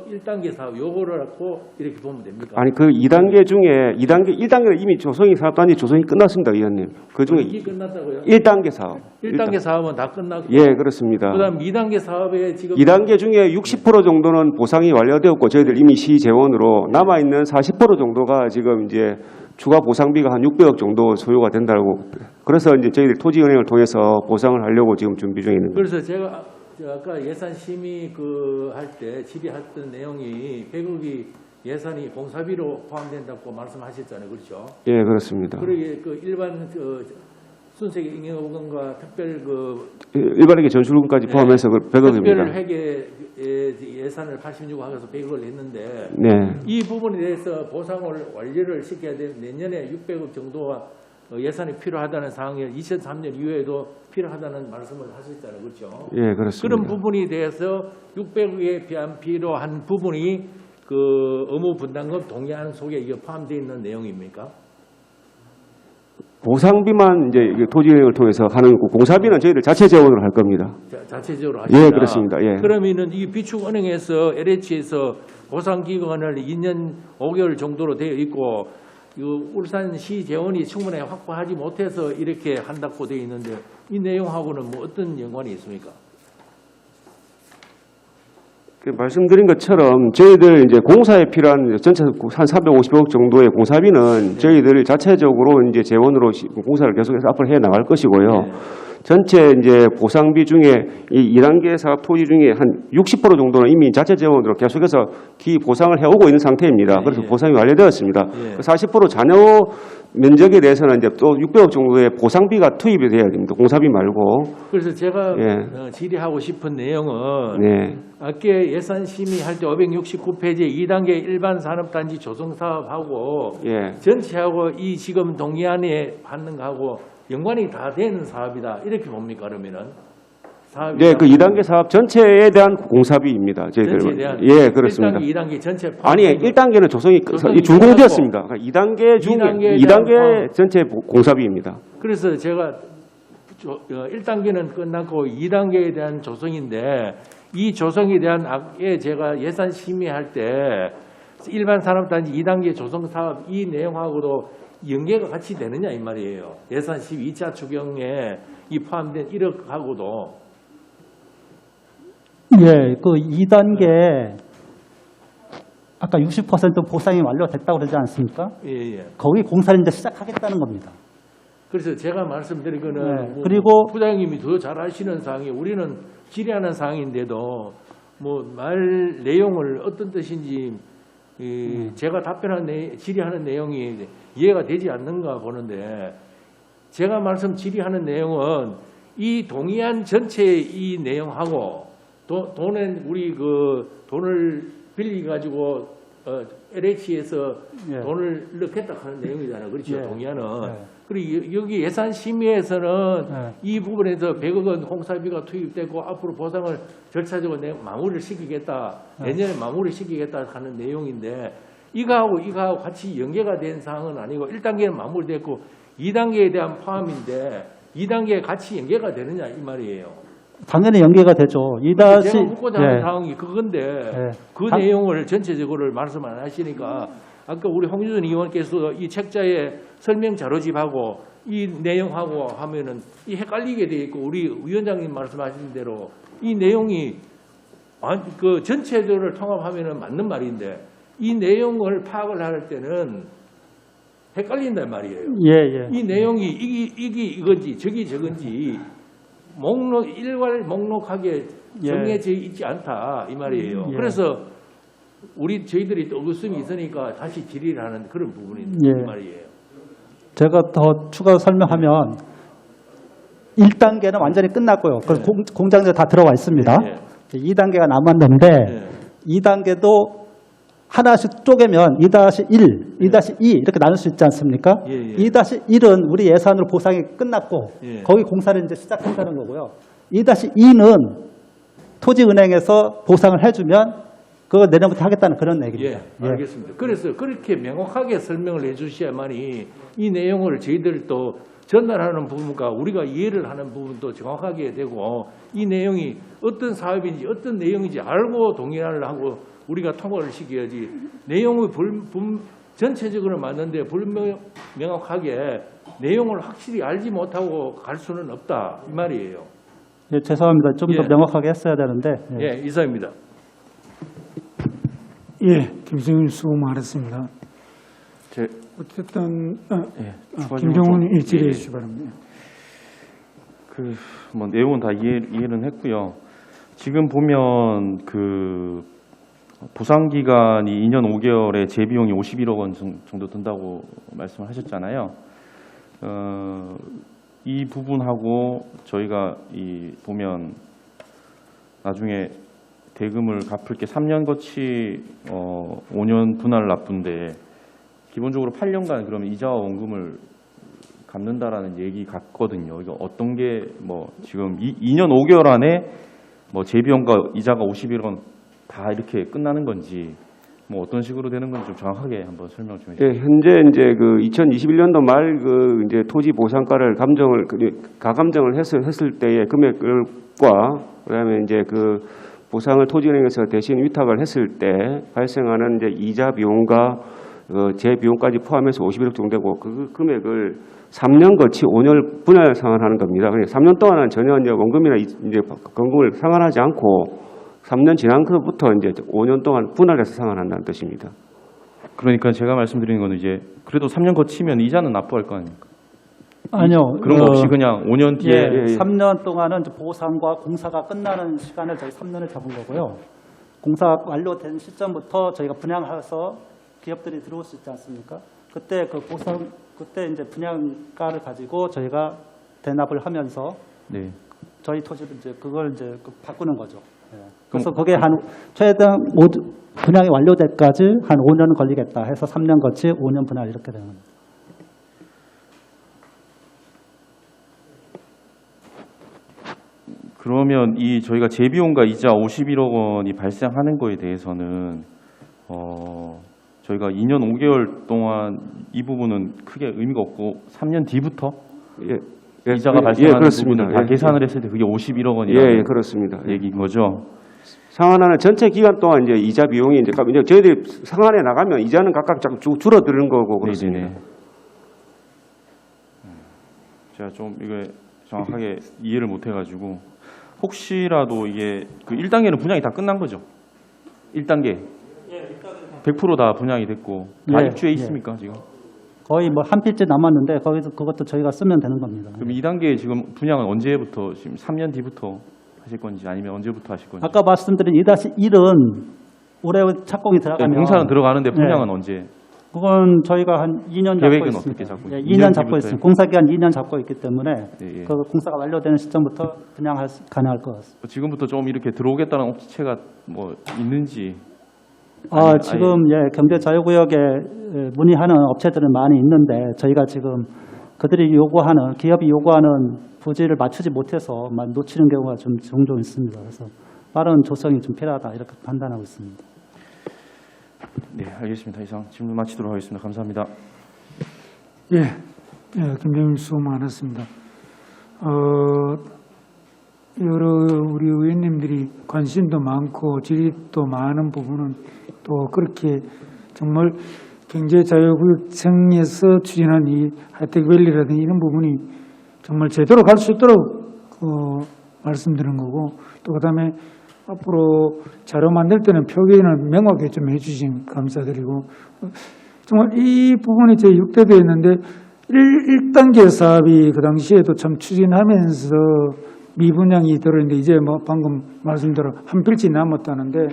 [SPEAKER 10] 1단계 사업 요거를 갖고 이렇게 보면 됩니까?
[SPEAKER 8] 아니 그 2단계 중에 1단계는 이미 조성이 산업단지 조성이 끝났습니다, 의원님. 그 중에
[SPEAKER 10] 이게 끝났다고요?
[SPEAKER 8] 1단계 사업.
[SPEAKER 10] 1단계 사업은 다 끝났고.
[SPEAKER 8] 그렇습니다.
[SPEAKER 10] 그다음 2단계 사업에 지금
[SPEAKER 8] 2단계 중에 60% 정도는 보상이 완료되었고 저희들 이미 시 재원으로 남아 있는 40% 정도가 지금 이제 추가 보상비가 한 600억 정도 소요가 된다고. 그래서 이제 저희들 토지은행을 통해서 보상을 하려고 지금 준비 중에 있는 거예요.
[SPEAKER 10] 그래서 제가 아까 예산 심의 그 할 때 질의했던 내용이 100억이 예산이 공사비로 포함된다고 말씀하셨잖아요, 그렇죠?
[SPEAKER 8] 그렇습니다.
[SPEAKER 10] 그러게 그 일반 그 순세계 인허금과 특별
[SPEAKER 8] 일반회계 전출금까지 포함해서 100억입니다.
[SPEAKER 10] 특별 회계 예산을 86억 하면서 100억을 했는데
[SPEAKER 8] 네.
[SPEAKER 10] 이 부분에 대해서 보상을 완료를 시켜야 되는 내년에 600억 정도가 예산이 필요하다는 상황이 2003년 이후에도 필요하다는 말씀을 하셨잖아요. 그렇죠?
[SPEAKER 8] 예, 그렇습니다.
[SPEAKER 10] 그런 부분에 대해서 600억에 비한 필요한 부분이 그 의무 분담금 동의안 속에 이게 포함되어 있는 내용입니까?
[SPEAKER 8] 보상비만 이제 토지은행을 통해서 하는 공사비는 저희들 자체 재원으로 할 겁니다.
[SPEAKER 10] 자체적으로 하시다.
[SPEAKER 8] 예, 그렇습니다. 예.
[SPEAKER 10] 그러면은 이 비축은행에서 LH에서 보상 기간을 2년 5개월 정도로 되어 있고 이 울산시 재원이 충분히 확보하지 못해서 이렇게 한다고 되어 있는데 이 내용하고는 뭐 어떤 연관이 있습니까?
[SPEAKER 8] 말씀드린 것처럼 저희들 이제 공사에 필요한 전체 한 350억 정도의 공사비는 저희들 자체적으로 이제 재원으로 공사를 계속해서 앞으로 해 나갈 것이고요. 전체 이제 보상비 중에 이 2단계 사업 토지 중에 한 60% 정도는 이미 자체 재원으로 계속해서 보상을 해오고 있는 상태입니다. 그래서 보상이 완료되었습니다. 40% 잔여 면적에 대해서는 이제 또 600억 정도의 보상비가 투입이 돼야 됩니다. 공사비 말고.
[SPEAKER 10] 그래서 제가 질의하고 싶은 내용은
[SPEAKER 8] 네.
[SPEAKER 10] 아까 예산 심의할 때 569페이지 2단계 일반 산업단지 조성 사업하고 전체하고 이 지금 동의안에 받는 거하고 연관이 다 되는 사업이다. 이렇게 봅니까, 그러면은?
[SPEAKER 8] 네, 그 2단계 사업 전체에 대한 공사비입니다.
[SPEAKER 10] 전체에 대한?
[SPEAKER 8] 예, 그렇습니다.
[SPEAKER 10] 1단계, 2단계 전체 포함.
[SPEAKER 8] 아니, 1단계는 조성이 준공되었습니다. 그러니까 2단계 중 2단계 전체 공사비입니다.
[SPEAKER 10] 그래서 제가 1단계는 끝났고 2단계에 대한 조성인데 이 조성에 대한 제가 예산 심의할 때 일반 산업단지 2단계 조성 사업 이 내용하고도 연계가 같이 되느냐 이 말이에요. 예산 12차 추경에 이 포함된 1억하고도.
[SPEAKER 2] 예, 그 2단계 아까 60% 보상이 완료됐다고 그러지 않습니까?
[SPEAKER 10] 예.
[SPEAKER 2] 거기 공사를 이제 시작하겠다는 겁니다.
[SPEAKER 10] 그래서 제가 말씀드린 거는 뭐
[SPEAKER 2] 그리고
[SPEAKER 10] 부장님이 더 잘 아시는 사항이 우리는 질의하는 사항인데도 뭐 말 내용을 어떤 뜻인지 제가 질의하는 내용이 이해가 되지 않는가 보는데 제가 질의하는 내용은 이 동의안 전체의 이 내용하고 돈은 우리 돈을 빌리 가지고 LH에서 돈을 넣겠다 하는 내용이잖아요. 그렇죠. 동의안은. 그리고 여기 예산 심의에서는 이 부분에서 100억 원 공사비가 투입되고 앞으로 보상을 절차적으로 마무리를 시키겠다. 내년에 마무리 시키겠다 하는 내용인데 이거하고 같이 연계가 된 사항은 아니고 1단계는 마무리됐고 2단계에 대한 포함인데 2단계에 같이 연계가 되느냐 이 말이에요.
[SPEAKER 2] 당연히 연계가 되죠.
[SPEAKER 10] 제가 묻고자 하는 사항이 그건데 그 내용을 전체적으로 말씀 안 하시니까 아까 우리 홍유선 의원께서 이 책자에 설명 자료집하고 이 내용하고 하면은 이 헷갈리게 돼 있고 우리 위원장님 말씀하신 대로 이 내용이 그 전체적으로 통합하면은 맞는 말인데 이 내용을 파악을 할 때는 헷갈린단 말이에요. 이 내용이 이건지 저건지 일괄 목록하게 정해져 있지 않다 이 말이에요. 그래서 저희들이 또 의심이 있으니까 다시 질의를 하는 그런 부분이 이 말이에요.
[SPEAKER 2] 제가 더 추가 설명하면 1단계는 완전히 끝났고요. 공장에 다 들어와 있습니다. 2단계가 남았는데 2단계도 하나씩 쪼개면 2-1, 2-2 이렇게 나눌 수 있지 않습니까? 2-1은 우리 예산으로 보상이 끝났고 거기 공사를 이제 시작한다는 거고요. 2-2는 토지은행에서 보상을 해주면 그거 내년부터 하겠다는 그런 얘기입니다.
[SPEAKER 10] 알겠습니다. 그래서 그렇게 명확하게 설명을 해주셔야만이 이 내용을 저희들도 전달하는 부분과 우리가 이해를 하는 부분도 정확하게 되고 이 내용이 어떤 사업인지 어떤 내용인지 알고 동의를 하고 우리가 통과를 시켜야지 내용이 전체적으로 맞는데 불명확하게 내용을 확실히 알지 못하고 갈 수는 없다 이 말이에요.
[SPEAKER 2] 죄송합니다. 좀 더 명확하게 했어야 되는데.
[SPEAKER 10] 이사입니다.
[SPEAKER 1] 김승윤 수고 많았습니다. 어쨌든 김병훈 질의해 주시기 바랍니다.
[SPEAKER 9] 내용은 다 이해는 했고요. 지금 보면 보상 기간이 2년 5개월에 재비용이 51억 원 정도 든다고 말씀을 하셨잖아요. 이 부분하고 저희가 보면 나중에 대금을 갚을 게 3년 거치 5년 분할 납부인데 기본적으로 8년간 그러면 이자와 원금을 갚는다라는 얘기 같거든요. 이거 어떤 게 뭐 지금 2년 5개월 안에 뭐 재비용과 이자가 51원 다 이렇게 끝나는 건지 뭐 어떤 식으로 되는 건지 좀 정확하게 한번 설명 좀 해주세요.
[SPEAKER 8] 예, 현재 이제 그 2021년도 말 그 이제 토지 보상가를 가감정을 했을 때의 금액과 그다음에 이제 그 보상을 토지은행에서 대신 위탁을 했을 때 발생하는 이제 이자 비용과 재비용까지 포함해서 51억 정도 되고 그 금액을 3년 거치 5년 분할 상환하는 겁니다. 그러니까 3년 동안은 전혀 이제 원금이나 이제 건금을 상환하지 않고 3년 지난 그부터 이제 5년 동안 분할해서 상환한다는 뜻입니다.
[SPEAKER 9] 그러니까 제가 말씀드리는 거는 이제 그래도 3년 거치면 이자는 납부할 거 아닙니까?
[SPEAKER 2] 아니요.
[SPEAKER 9] 그런 거 없이 그냥 5년 뒤에
[SPEAKER 2] 3년 동안은 이제 보상과 공사가 끝나는 시간을 저희 3년을 잡은 거고요. 공사 완료된 시점부터 저희가 분양해서 기업들이 들어올 수 있지 않습니까? 그때 그 그때 이제 분양가를 가지고 저희가 대납을 하면서
[SPEAKER 9] 네.
[SPEAKER 2] 저희 토지를 이제 그걸 이제 바꾸는 거죠. 그래서 그게 한 최대한 분양이 완료될 때까지 한 5년 걸리겠다 해서 3년 거치 5년 분할 이렇게 되는 겁니다.
[SPEAKER 9] 그러면 저희가 재비용과 이자 51억 원이 발생하는 거에 대해서는 저희가 2년 5개월 동안 이 부분은 크게 의미가 없고 3년 뒤부터 이자가 발생하는 부분을 다 계산을 했을 때 그게 51억 원이라는
[SPEAKER 8] 그렇습니다.
[SPEAKER 9] 얘기인 거죠.
[SPEAKER 8] 상환하는 전체 기간 동안 이제 이자 비용이 이제 저희들이 상환에 나가면 이자는 각각 쭉 줄어드는 거고 그렇습니다.
[SPEAKER 9] 네네. 제가 좀 이게 정확하게 이해를 못 해가지고 혹시라도 이게 그 1단계는 분양이 다 끝난 거죠? 1단계 100% 다 분양이 됐고 다 입주해 있습니까 지금?
[SPEAKER 2] 거의 뭐 한 필지 남았는데 거기서 그것도 저희가 쓰면 되는 겁니다.
[SPEAKER 9] 그럼 2단계 지금 분양은 언제부터 지금 3년 뒤부터 하실 건지 아니면 언제부터 하실 건지?
[SPEAKER 2] 아까 말씀드린 2-1은 올해 착공이 들어가면
[SPEAKER 9] 공사는 들어가는데 분양은 언제?
[SPEAKER 2] 그건 저희가 한 2년 잡고
[SPEAKER 9] 계획은
[SPEAKER 2] 있습니다.
[SPEAKER 9] 어떻게 잡고
[SPEAKER 2] 2년 잡고 있습니다. 공사 기간 2년 잡고 있기 때문에
[SPEAKER 9] 예.
[SPEAKER 2] 그 공사가 완료되는 시점부터 분양할 가능할 것 같습니다.
[SPEAKER 9] 지금부터 좀 이렇게 들어오겠다는 업체가 뭐 있는지?
[SPEAKER 2] 지금 경제자유구역에 문의하는 업체들은 많이 있는데 저희가 지금 그들이 기업이 요구하는 부지를 맞추지 못해서 놓치는 경우가 좀 종종 있습니다. 그래서 빠른 조성이 좀 필요하다 이렇게 판단하고 있습니다.
[SPEAKER 9] 네, 알겠습니다. 이상 질문 마치도록 하겠습니다. 감사합니다.
[SPEAKER 1] 김정일 수고 많았습니다. 여러 우리 의원님들이 관심도 많고 질의도 많은 부분은 또 그렇게 정말 경제자유구역청에서 추진한 이 하이텍밸리라든지 이런 부분이 정말 제대로 갈 수 있도록 말씀드린 거고 또 그다음에 앞으로 자료 만들 때는 표기는 명확하게 좀 해주신 감사드리고 정말 이 부분이 제 6대도 했는데 1단계 사업이 그 당시에도 참 추진하면서 미분양이 들어있는데 이제 뭐 방금 말씀대로 한 필지 남았다는데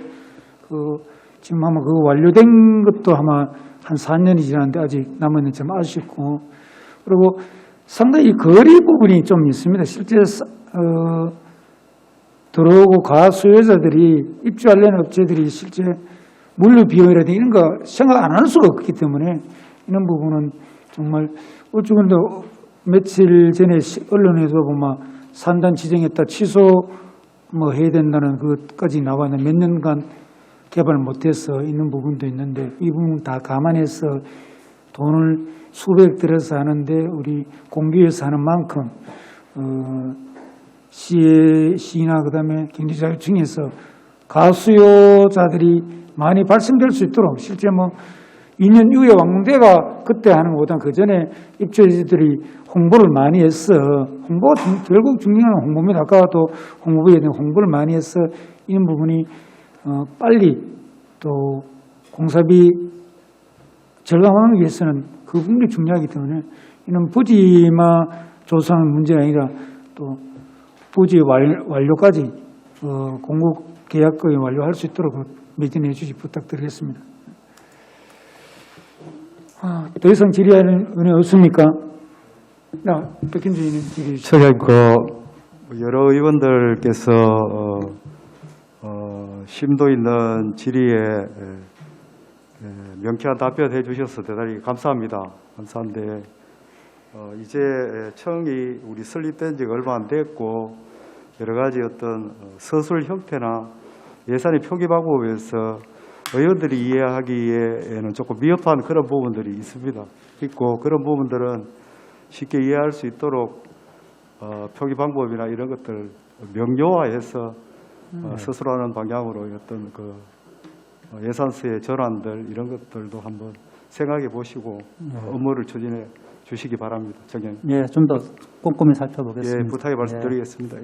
[SPEAKER 1] 지금 아마 그거 완료된 것도 아마 한 4년이 지났는데 아직 남았는지 좀 아쉽고 그리고 상당히 거리 부분이 좀 있습니다. 실제 들어오고 가수요자들이 입주하려는 업체들이 실제 물류 비용이라든지 이런 거 생각 안 할 수가 없기 때문에 이런 부분은 정말 어쩌건도 며칠 전에 언론에서 보면 산단 지정했다 취소 해야 된다는 그것까지 나왔는데 몇 년간 개발 못해서 있는 부분도 있는데 이 부분 다 감안해서 돈을 수백 들여서 하는데 우리 공기에서 하는 만큼 시나 그다음에 경제자유청에서 가수요자들이 많이 발생될 수 있도록 실제 2년 이후에 왕궁대가 그때 하는 것보다 그 전에 입주자들이 홍보를 많이 했어. 결국 중요한 홍보입니다. 아까도 홍보부에 대한 홍보를 많이 해서 이런 부분이 빨리 또 공사비 절감하기 위해서는 그 부분이 중요하기 때문에 이런 부지만 조성하는 문제가 아니라 또 부지 완료까지 공급 계약거의 완료할 수 있도록 매진해 주시 부탁드리겠습니다. 더 이상 질의하는 의원 없습니까? 백현주 의원님 질의 주시죠.
[SPEAKER 4] 저기 여러 의원들께서 심도 있는 질의에 명쾌한 답변해 주셔서 대단히 감사합니다. 감사한데 이제 청이 우리 설립된 지가 얼마 안 됐고 여러 가지 어떤 서술 형태나 예산의 표기 방법에서 의원들이 이해하기에는 조금 미흡한 그런 부분들이 있고 그런 부분들은 쉽게 이해할 수 있도록 표기 방법이나 이런 것들 명료화해서 서술하는 방향으로 어떤 그 예산서의 전환들 이런 것들도 한번 생각해 보시고 업무를 추진해 주시기 바랍니다. 정영.
[SPEAKER 2] 예, 좀 더 꼼꼼히 살펴보겠습니다.
[SPEAKER 4] 예, 부탁의 말씀드리겠습니다.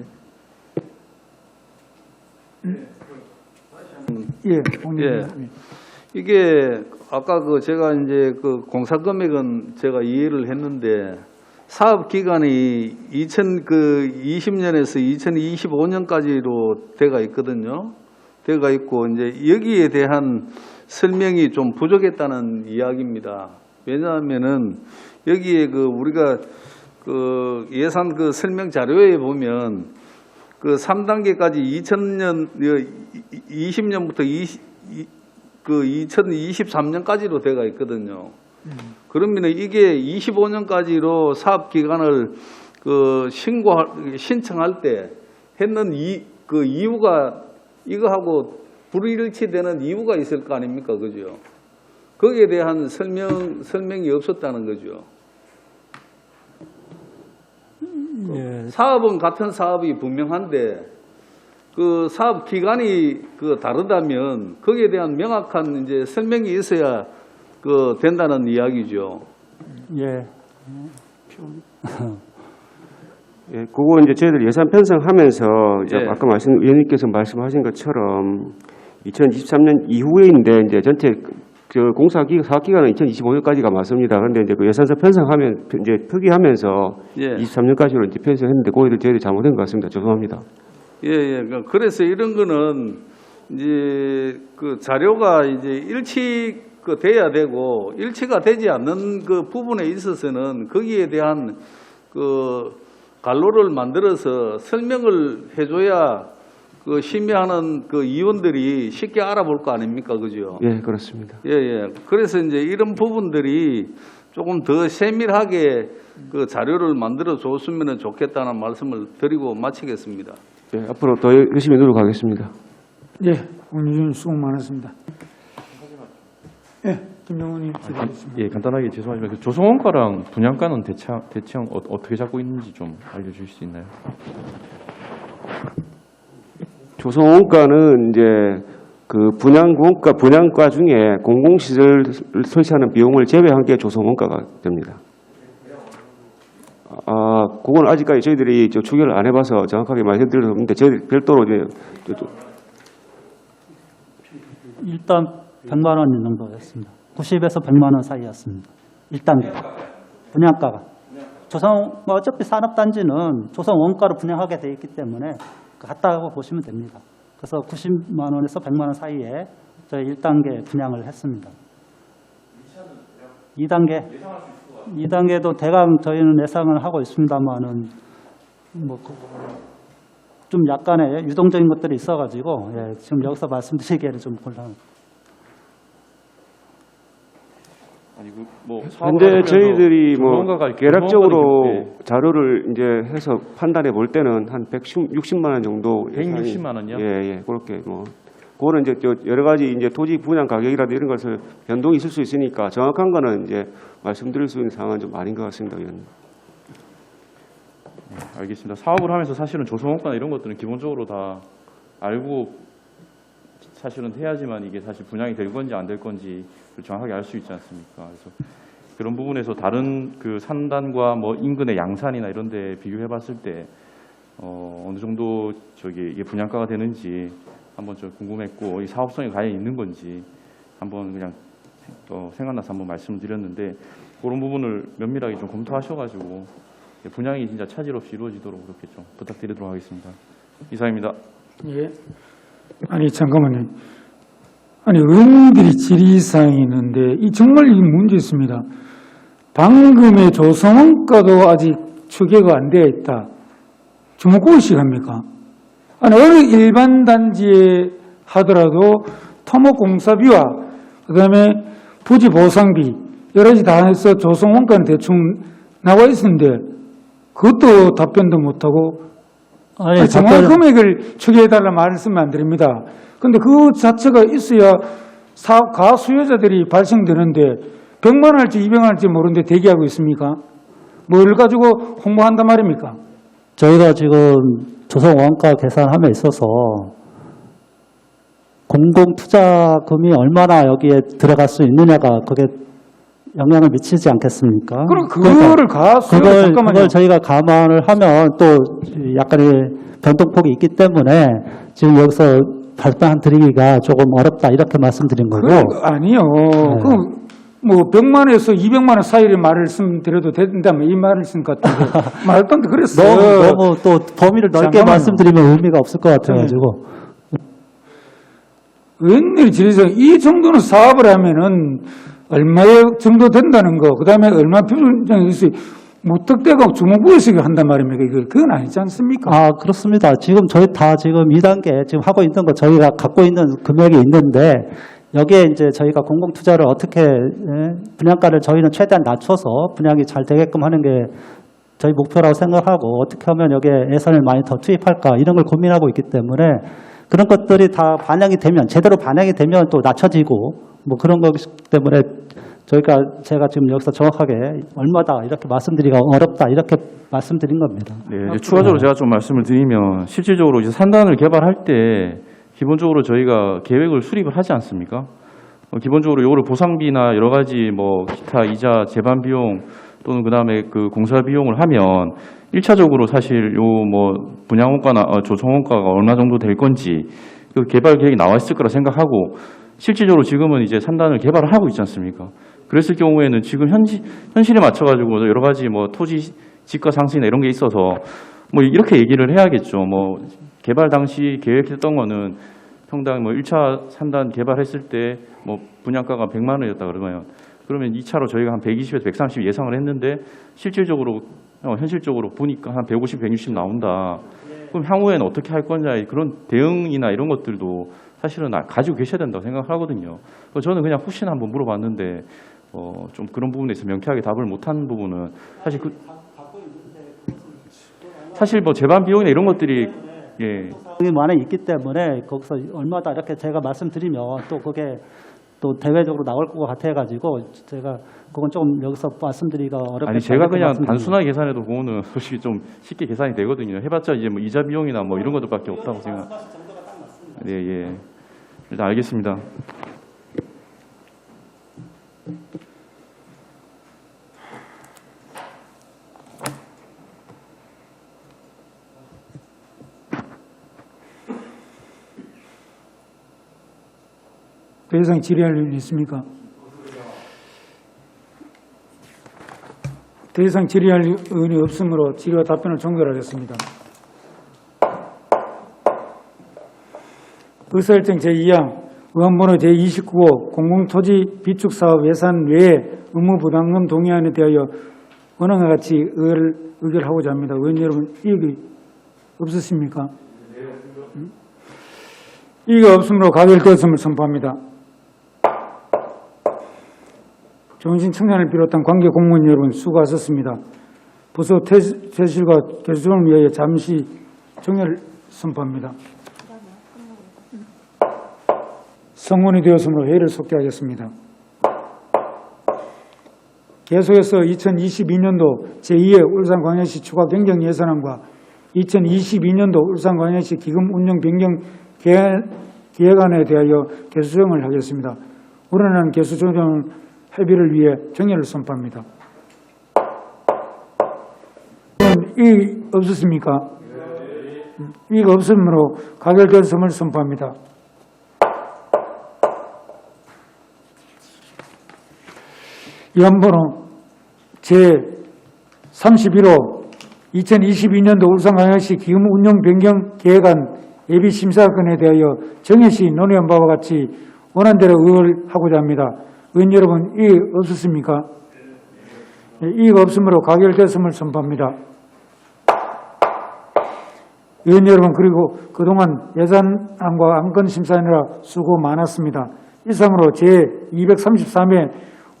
[SPEAKER 7] 이게 아까 제가 이제 그 공사 금액은 제가 이해를 했는데 사업 기간이 2020년에서 2025년까지로 돼가 있거든요. 돼가 있고 이제 여기에 대한 설명이 좀 부족했다는 이야기입니다. 왜냐하면은 여기에 우리가 예산 설명 자료에 보면 3단계까지 2020년부터 2023년까지로 돼가 있거든요. 그러면 이게 25년까지로 사업 기간을 신청할 때 했는 이유가 이거하고 불일치되는 이유가 있을 거 아닙니까, 그죠? 거기에 대한 설명이 없었다는 거죠.
[SPEAKER 2] 예.
[SPEAKER 7] 사업은 같은 사업이 분명한데 사업 기간이 다르다면 거기에 대한 명확한 이제 설명이 있어야 된다는 이야기죠.
[SPEAKER 2] 예.
[SPEAKER 8] 예, 그거 이제 저희들 예산 편성하면서 이제
[SPEAKER 7] 예.
[SPEAKER 8] 아까 의원님께서 말씀하신 것처럼 2023년 이후에인데 이제 전체 공사 사업 기간은 2025년까지가 맞습니다. 그런데 이제 예산서 편성하면 이제 표기하면서
[SPEAKER 7] 예.
[SPEAKER 8] 23년까지로 이제 편성했는데 그거를 저희들이 잘못된 것 같습니다. 죄송합니다.
[SPEAKER 7] 예. 그래서 이런 거는 이제 자료가 이제 돼야 되고 일치가 되지 않는 부분에 있어서는 거기에 대한 갈로를 만들어서 설명을 해줘야 심의하는 의원들이 쉽게 알아볼 거 아닙니까, 그죠?
[SPEAKER 8] 예, 그렇습니다.
[SPEAKER 7] 예. 그래서 이제 이런 부분들이 조금 더 세밀하게 자료를 만들어 줬으면 좋겠다는 말씀을 드리고 마치겠습니다.
[SPEAKER 8] 예, 앞으로 더 열심히 노력하겠습니다.
[SPEAKER 1] 예, 오늘 의원 수고 많았습니다. 예, 김영훈님 질의하겠습니다.
[SPEAKER 9] 예, 간단하게 죄송하지만 조성원가랑 분양가는 대충 어떻게 잡고 있는지 좀 알려주실 수 있나요?
[SPEAKER 8] 조성원가는 이제 분양가 중에 공공시설 설치하는 비용을 제외한 게 조성원가가 됩니다. 그건 아직까지 저희들이 추계를 안 해봐서 정확하게 말씀드릴 수 없는데 저희들 별도로
[SPEAKER 2] 일단 100만 원 정도였습니다. 90에서 100만 원 사이였습니다. 1단계. 분양가가. 어차피 산업단지는 조성 원가로 분양하게 돼 있기 때문에 같다고 보시면 됩니다. 그래서 90만 원에서 100만 원 사이에 저희 1단계 분양을 했습니다. 2단계도 대강 저희는 예상을 하고 있습니다만은 좀 약간의 유동적인 것들이 있어가지고 지금 여기서 말씀드리기에는 좀 곤란합니다.
[SPEAKER 8] 근데 저희들이 계략적으로 자료를 이제 해서 판단해 볼 때는 한 160만 원 정도.
[SPEAKER 9] 160만 원요?
[SPEAKER 8] 예, 그렇게 그거는 이제 여러 가지 이제 토지 분양 가격이라든지 이런 것을 변동이 있을 수 있으니까 정확한 거는 이제 말씀드릴 수 있는 상황은 좀 아닌 것 같습니다, 의원님.
[SPEAKER 9] 알겠습니다. 사업을 하면서 사실은 조성원가나 이런 것들은 기본적으로 다 알고 사실은 해야지만 이게 사실 분양이 될 건지 안 될 건지 정확하게 알 수 있지 않습니까? 그래서 그런 부분에서 다른 산단과 인근의 양산이나 이런 데 비교해 봤을 때 어느 정도 이게 분양가가 되는지 한번 좀 궁금했고 이 사업성이 과연 있는 건지 한번 그냥 생각나서 한번 말씀을 드렸는데 그런 부분을 면밀하게 좀 검토하셔가지고 분양이 진짜 차질 없이 이루어지도록 그렇게 좀 부탁드리도록 하겠습니다. 이상입니다.
[SPEAKER 1] 예. 아니 잠깐만요. 아니 의원들이 질의사항이 있는데 정말 이 문제 있습니다. 방금의 조성원가도 아직 추계가 안 되어 있다. 주목구의식 합니까? 아니, 어느 일반 단지에 하더라도 토목공사비와 그다음에 부지 보상비 여러 가지 다 해서 조성원가는 대충 나와 있는데 그것도 답변도 못하고
[SPEAKER 2] 아니,
[SPEAKER 1] 정확한 금액을 추계해달라 말씀 안 드립니다. 그런데 그 자체가 있어야 가수요자들이 발생되는데 100만 원 할지 200만 원 할지 모르는데 대기하고 있습니까? 뭘 가지고 홍보한단 말입니까?
[SPEAKER 2] 저희가 지금 조성 원가 계산함에 있어서 공공투자금이 얼마나 여기에 들어갈 수 있느냐가 그게 영향을 미치지 않겠습니까?
[SPEAKER 1] 그럼 그거를
[SPEAKER 2] 그걸 저희가 감안을 하면 또 약간의 변동폭이 있기 때문에 지금 여기서 답변 드리기가 조금 어렵다 이렇게 말씀드린 거고.
[SPEAKER 1] 아니요.
[SPEAKER 2] 네.
[SPEAKER 1] 뭐 100만 원에서 200만 원 사이를 말씀드려도 된다면 이 말을 쓴 것 같은데 말도 안 돼. 그랬어요.
[SPEAKER 2] 너무 또 범위를 넓게
[SPEAKER 1] 잠깐만요.
[SPEAKER 2] 말씀드리면 의미가 없을 것 같아가지고.
[SPEAKER 1] 웬일 지리서 이 정도는 사업을 하면은 얼마 정도 된다는 거, 그 다음에 얼마 비용이 있어요. 무턱대고 주무부의식을 한단 말입니까? 그건 아니지 않습니까?
[SPEAKER 2] 아, 그렇습니다. 지금 저희 다 지금 2단계 지금 하고 있는 거 저희가 갖고 있는 금액이 있는데 여기에 이제 저희가 공공투자를 어떻게 분양가를 저희는 최대한 낮춰서 분양이 잘 되게끔 하는 게 저희 목표라고 생각하고 어떻게 하면 여기에 예산을 많이 더 투입할까 이런 걸 고민하고 있기 때문에 그런 것들이 다 반영이 되면 제대로 반영이 되면 또 낮춰지고 뭐 그런 거기 때문에 제가 지금 여기서 정확하게 얼마다 이렇게 말씀드리기가 어렵다 이렇게 말씀드린 겁니다.
[SPEAKER 9] 네, 이제 추가적으로 제가 좀 말씀을 드리면 실질적으로 이제 산단을 개발할 때 기본적으로 저희가 계획을 수립을 하지 않습니까? 기본적으로 요거를 보상비나 여러 가지 뭐 기타 이자 재반 비용 또는 그다음에 그 공사 비용을 하면 1차적으로 사실 요 뭐 분양원가나 조성원가가 얼마 정도 될 건지 그 개발 계획이 나와 있을 거라 생각하고 실질적으로 지금은 이제 산단을 개발을 하고 있지 않습니까? 그랬을 경우에는 지금 현실에 맞춰가지고 여러 가지 뭐 토지 지가 상승이나 이런 게 있어서 뭐 이렇게 얘기를 해야겠죠. 뭐 개발 당시 계획했던 거는 평당 뭐 1차 산단 개발했을 때 뭐 분양가가 100만 원이었다 그러면 2차로 저희가 한 120에서 130 예상을 했는데 실질적으로 현실적으로 보니까 한 150, 160 나온다. 그럼 향후에는 어떻게 할 거냐 그런 대응이나 이런 것들도 사실은 가지고 계셔야 된다고 생각하거든요. 저는 그냥 혹시나 한번 물어봤는데 좀 그런 부분에서 명쾌하게 답을 못한 부분은 사실 뭐 재반 비용이나 이런 것들이
[SPEAKER 2] 많이 있기 때문에 거기서 얼마다 이렇게 제가 말씀드리면 또 그게 또 대외적으로 나올 것 같아가지고 제가 그건 좀 여기서 말씀드리기가 어렵겠다.
[SPEAKER 9] 아니 제가 그냥 단순하게 계산해도 그거는 솔직히 좀 쉽게 계산이 되거든요. 해봤자 이제 뭐 이자 비용이나 뭐 이런 것들밖에 없다고 생각. 네, 예. 일단 알겠습니다.
[SPEAKER 1] 더 이상 질의할 일이 있습니까? 더 이상 질의할 의원이 없으므로 질의와 답변을 종결하겠습니다. 의사일정 제2항 의원번호 제29호 공공토지 비축사업 예산 외에 의무부담금 동의안에 대하여 원안과 같이 의결하고자 합니다. 의원 여러분 이익이 없으십니까? 이익이 없으므로 가결되었음을 선포합니다. 정신 청년을 비롯한 관계 공무원 여러분 수고하셨습니다. 부서 퇴실과 개수를 위하여 잠시 정회를 선포합니다. 성원이 되었으므로 회의를 속개하겠습니다. 계속해서 2022년도 제2회 울산광역시 추가 경정 예산안과 2022년도 울산광역시 기금 운영 변경 계획안에 대하여 개수조정을 하겠습니다. 우려나는 개수조정 협의를 위해 정회를 선포합니다. 이익 없으십니까? 이익 없으므로 가결됐음을 선포합니다. 위원번호 제31호 2022년도 울산광역시 기금 운영 변경 계획안 예비 심사건에 대하여 정해시 논의한 바와 같이 원안대로 의결하고자 합니다. 의원 여러분, 이익 없으십니까? 이의가 없으므로 가결됐음을 선포합니다. 의원 여러분, 그리고 그동안 예산안과 안건 심사하느라 수고 많았습니다. 이상으로 제233회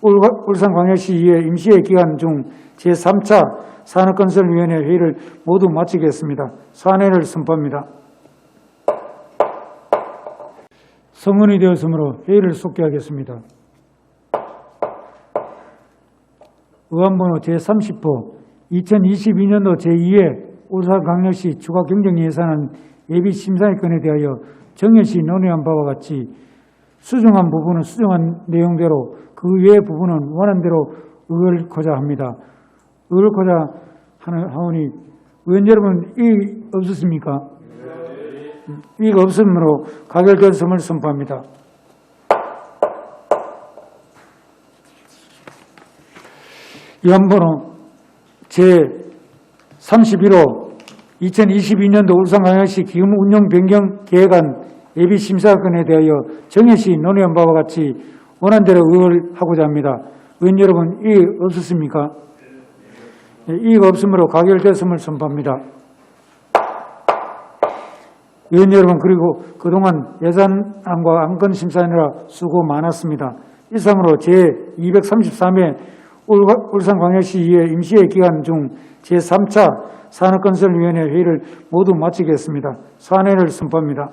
[SPEAKER 1] 울산광역시의회 임시회 기간 중 제3차 산업건설위원회 회의를 모두 마치겠습니다. 사안회를 선포합니다. 성원이 되었으므로 회의를 속개하겠습니다. 의안번호 제30호 2022년도 제2회 울산광역시 추가 경정 예산안 예비 심사위권에 대하여 정해시 논의한 바와 같이 수정한 부분은 수정한 내용대로 그 외의 부분은 원안대로 의결코자 합니다. 의결코자 하오니 의원 여러분 이의 없으십니까? 이의가 없으므로 가결됐음을 선포합니다. 의안번호 제31호 2022년도 울산광역시 기금 운영 변경 계획안 예비 심사건에 대하여 정해시 논의한 바와 같이 원안대로 의결하고자 합니다. 의원 여러분 이의 없으십니까? 이의가 없으므로 가결됐음을 선포합니다. 의원 여러분, 그리고 그동안 예산안과 안건 심사하느라 수고 많았습니다. 이상으로 제233회 울산광역시의회 임시회 기간 중 제3차 산업건설위원회 회의를 모두 마치겠습니다. 사안회를 선포합니다.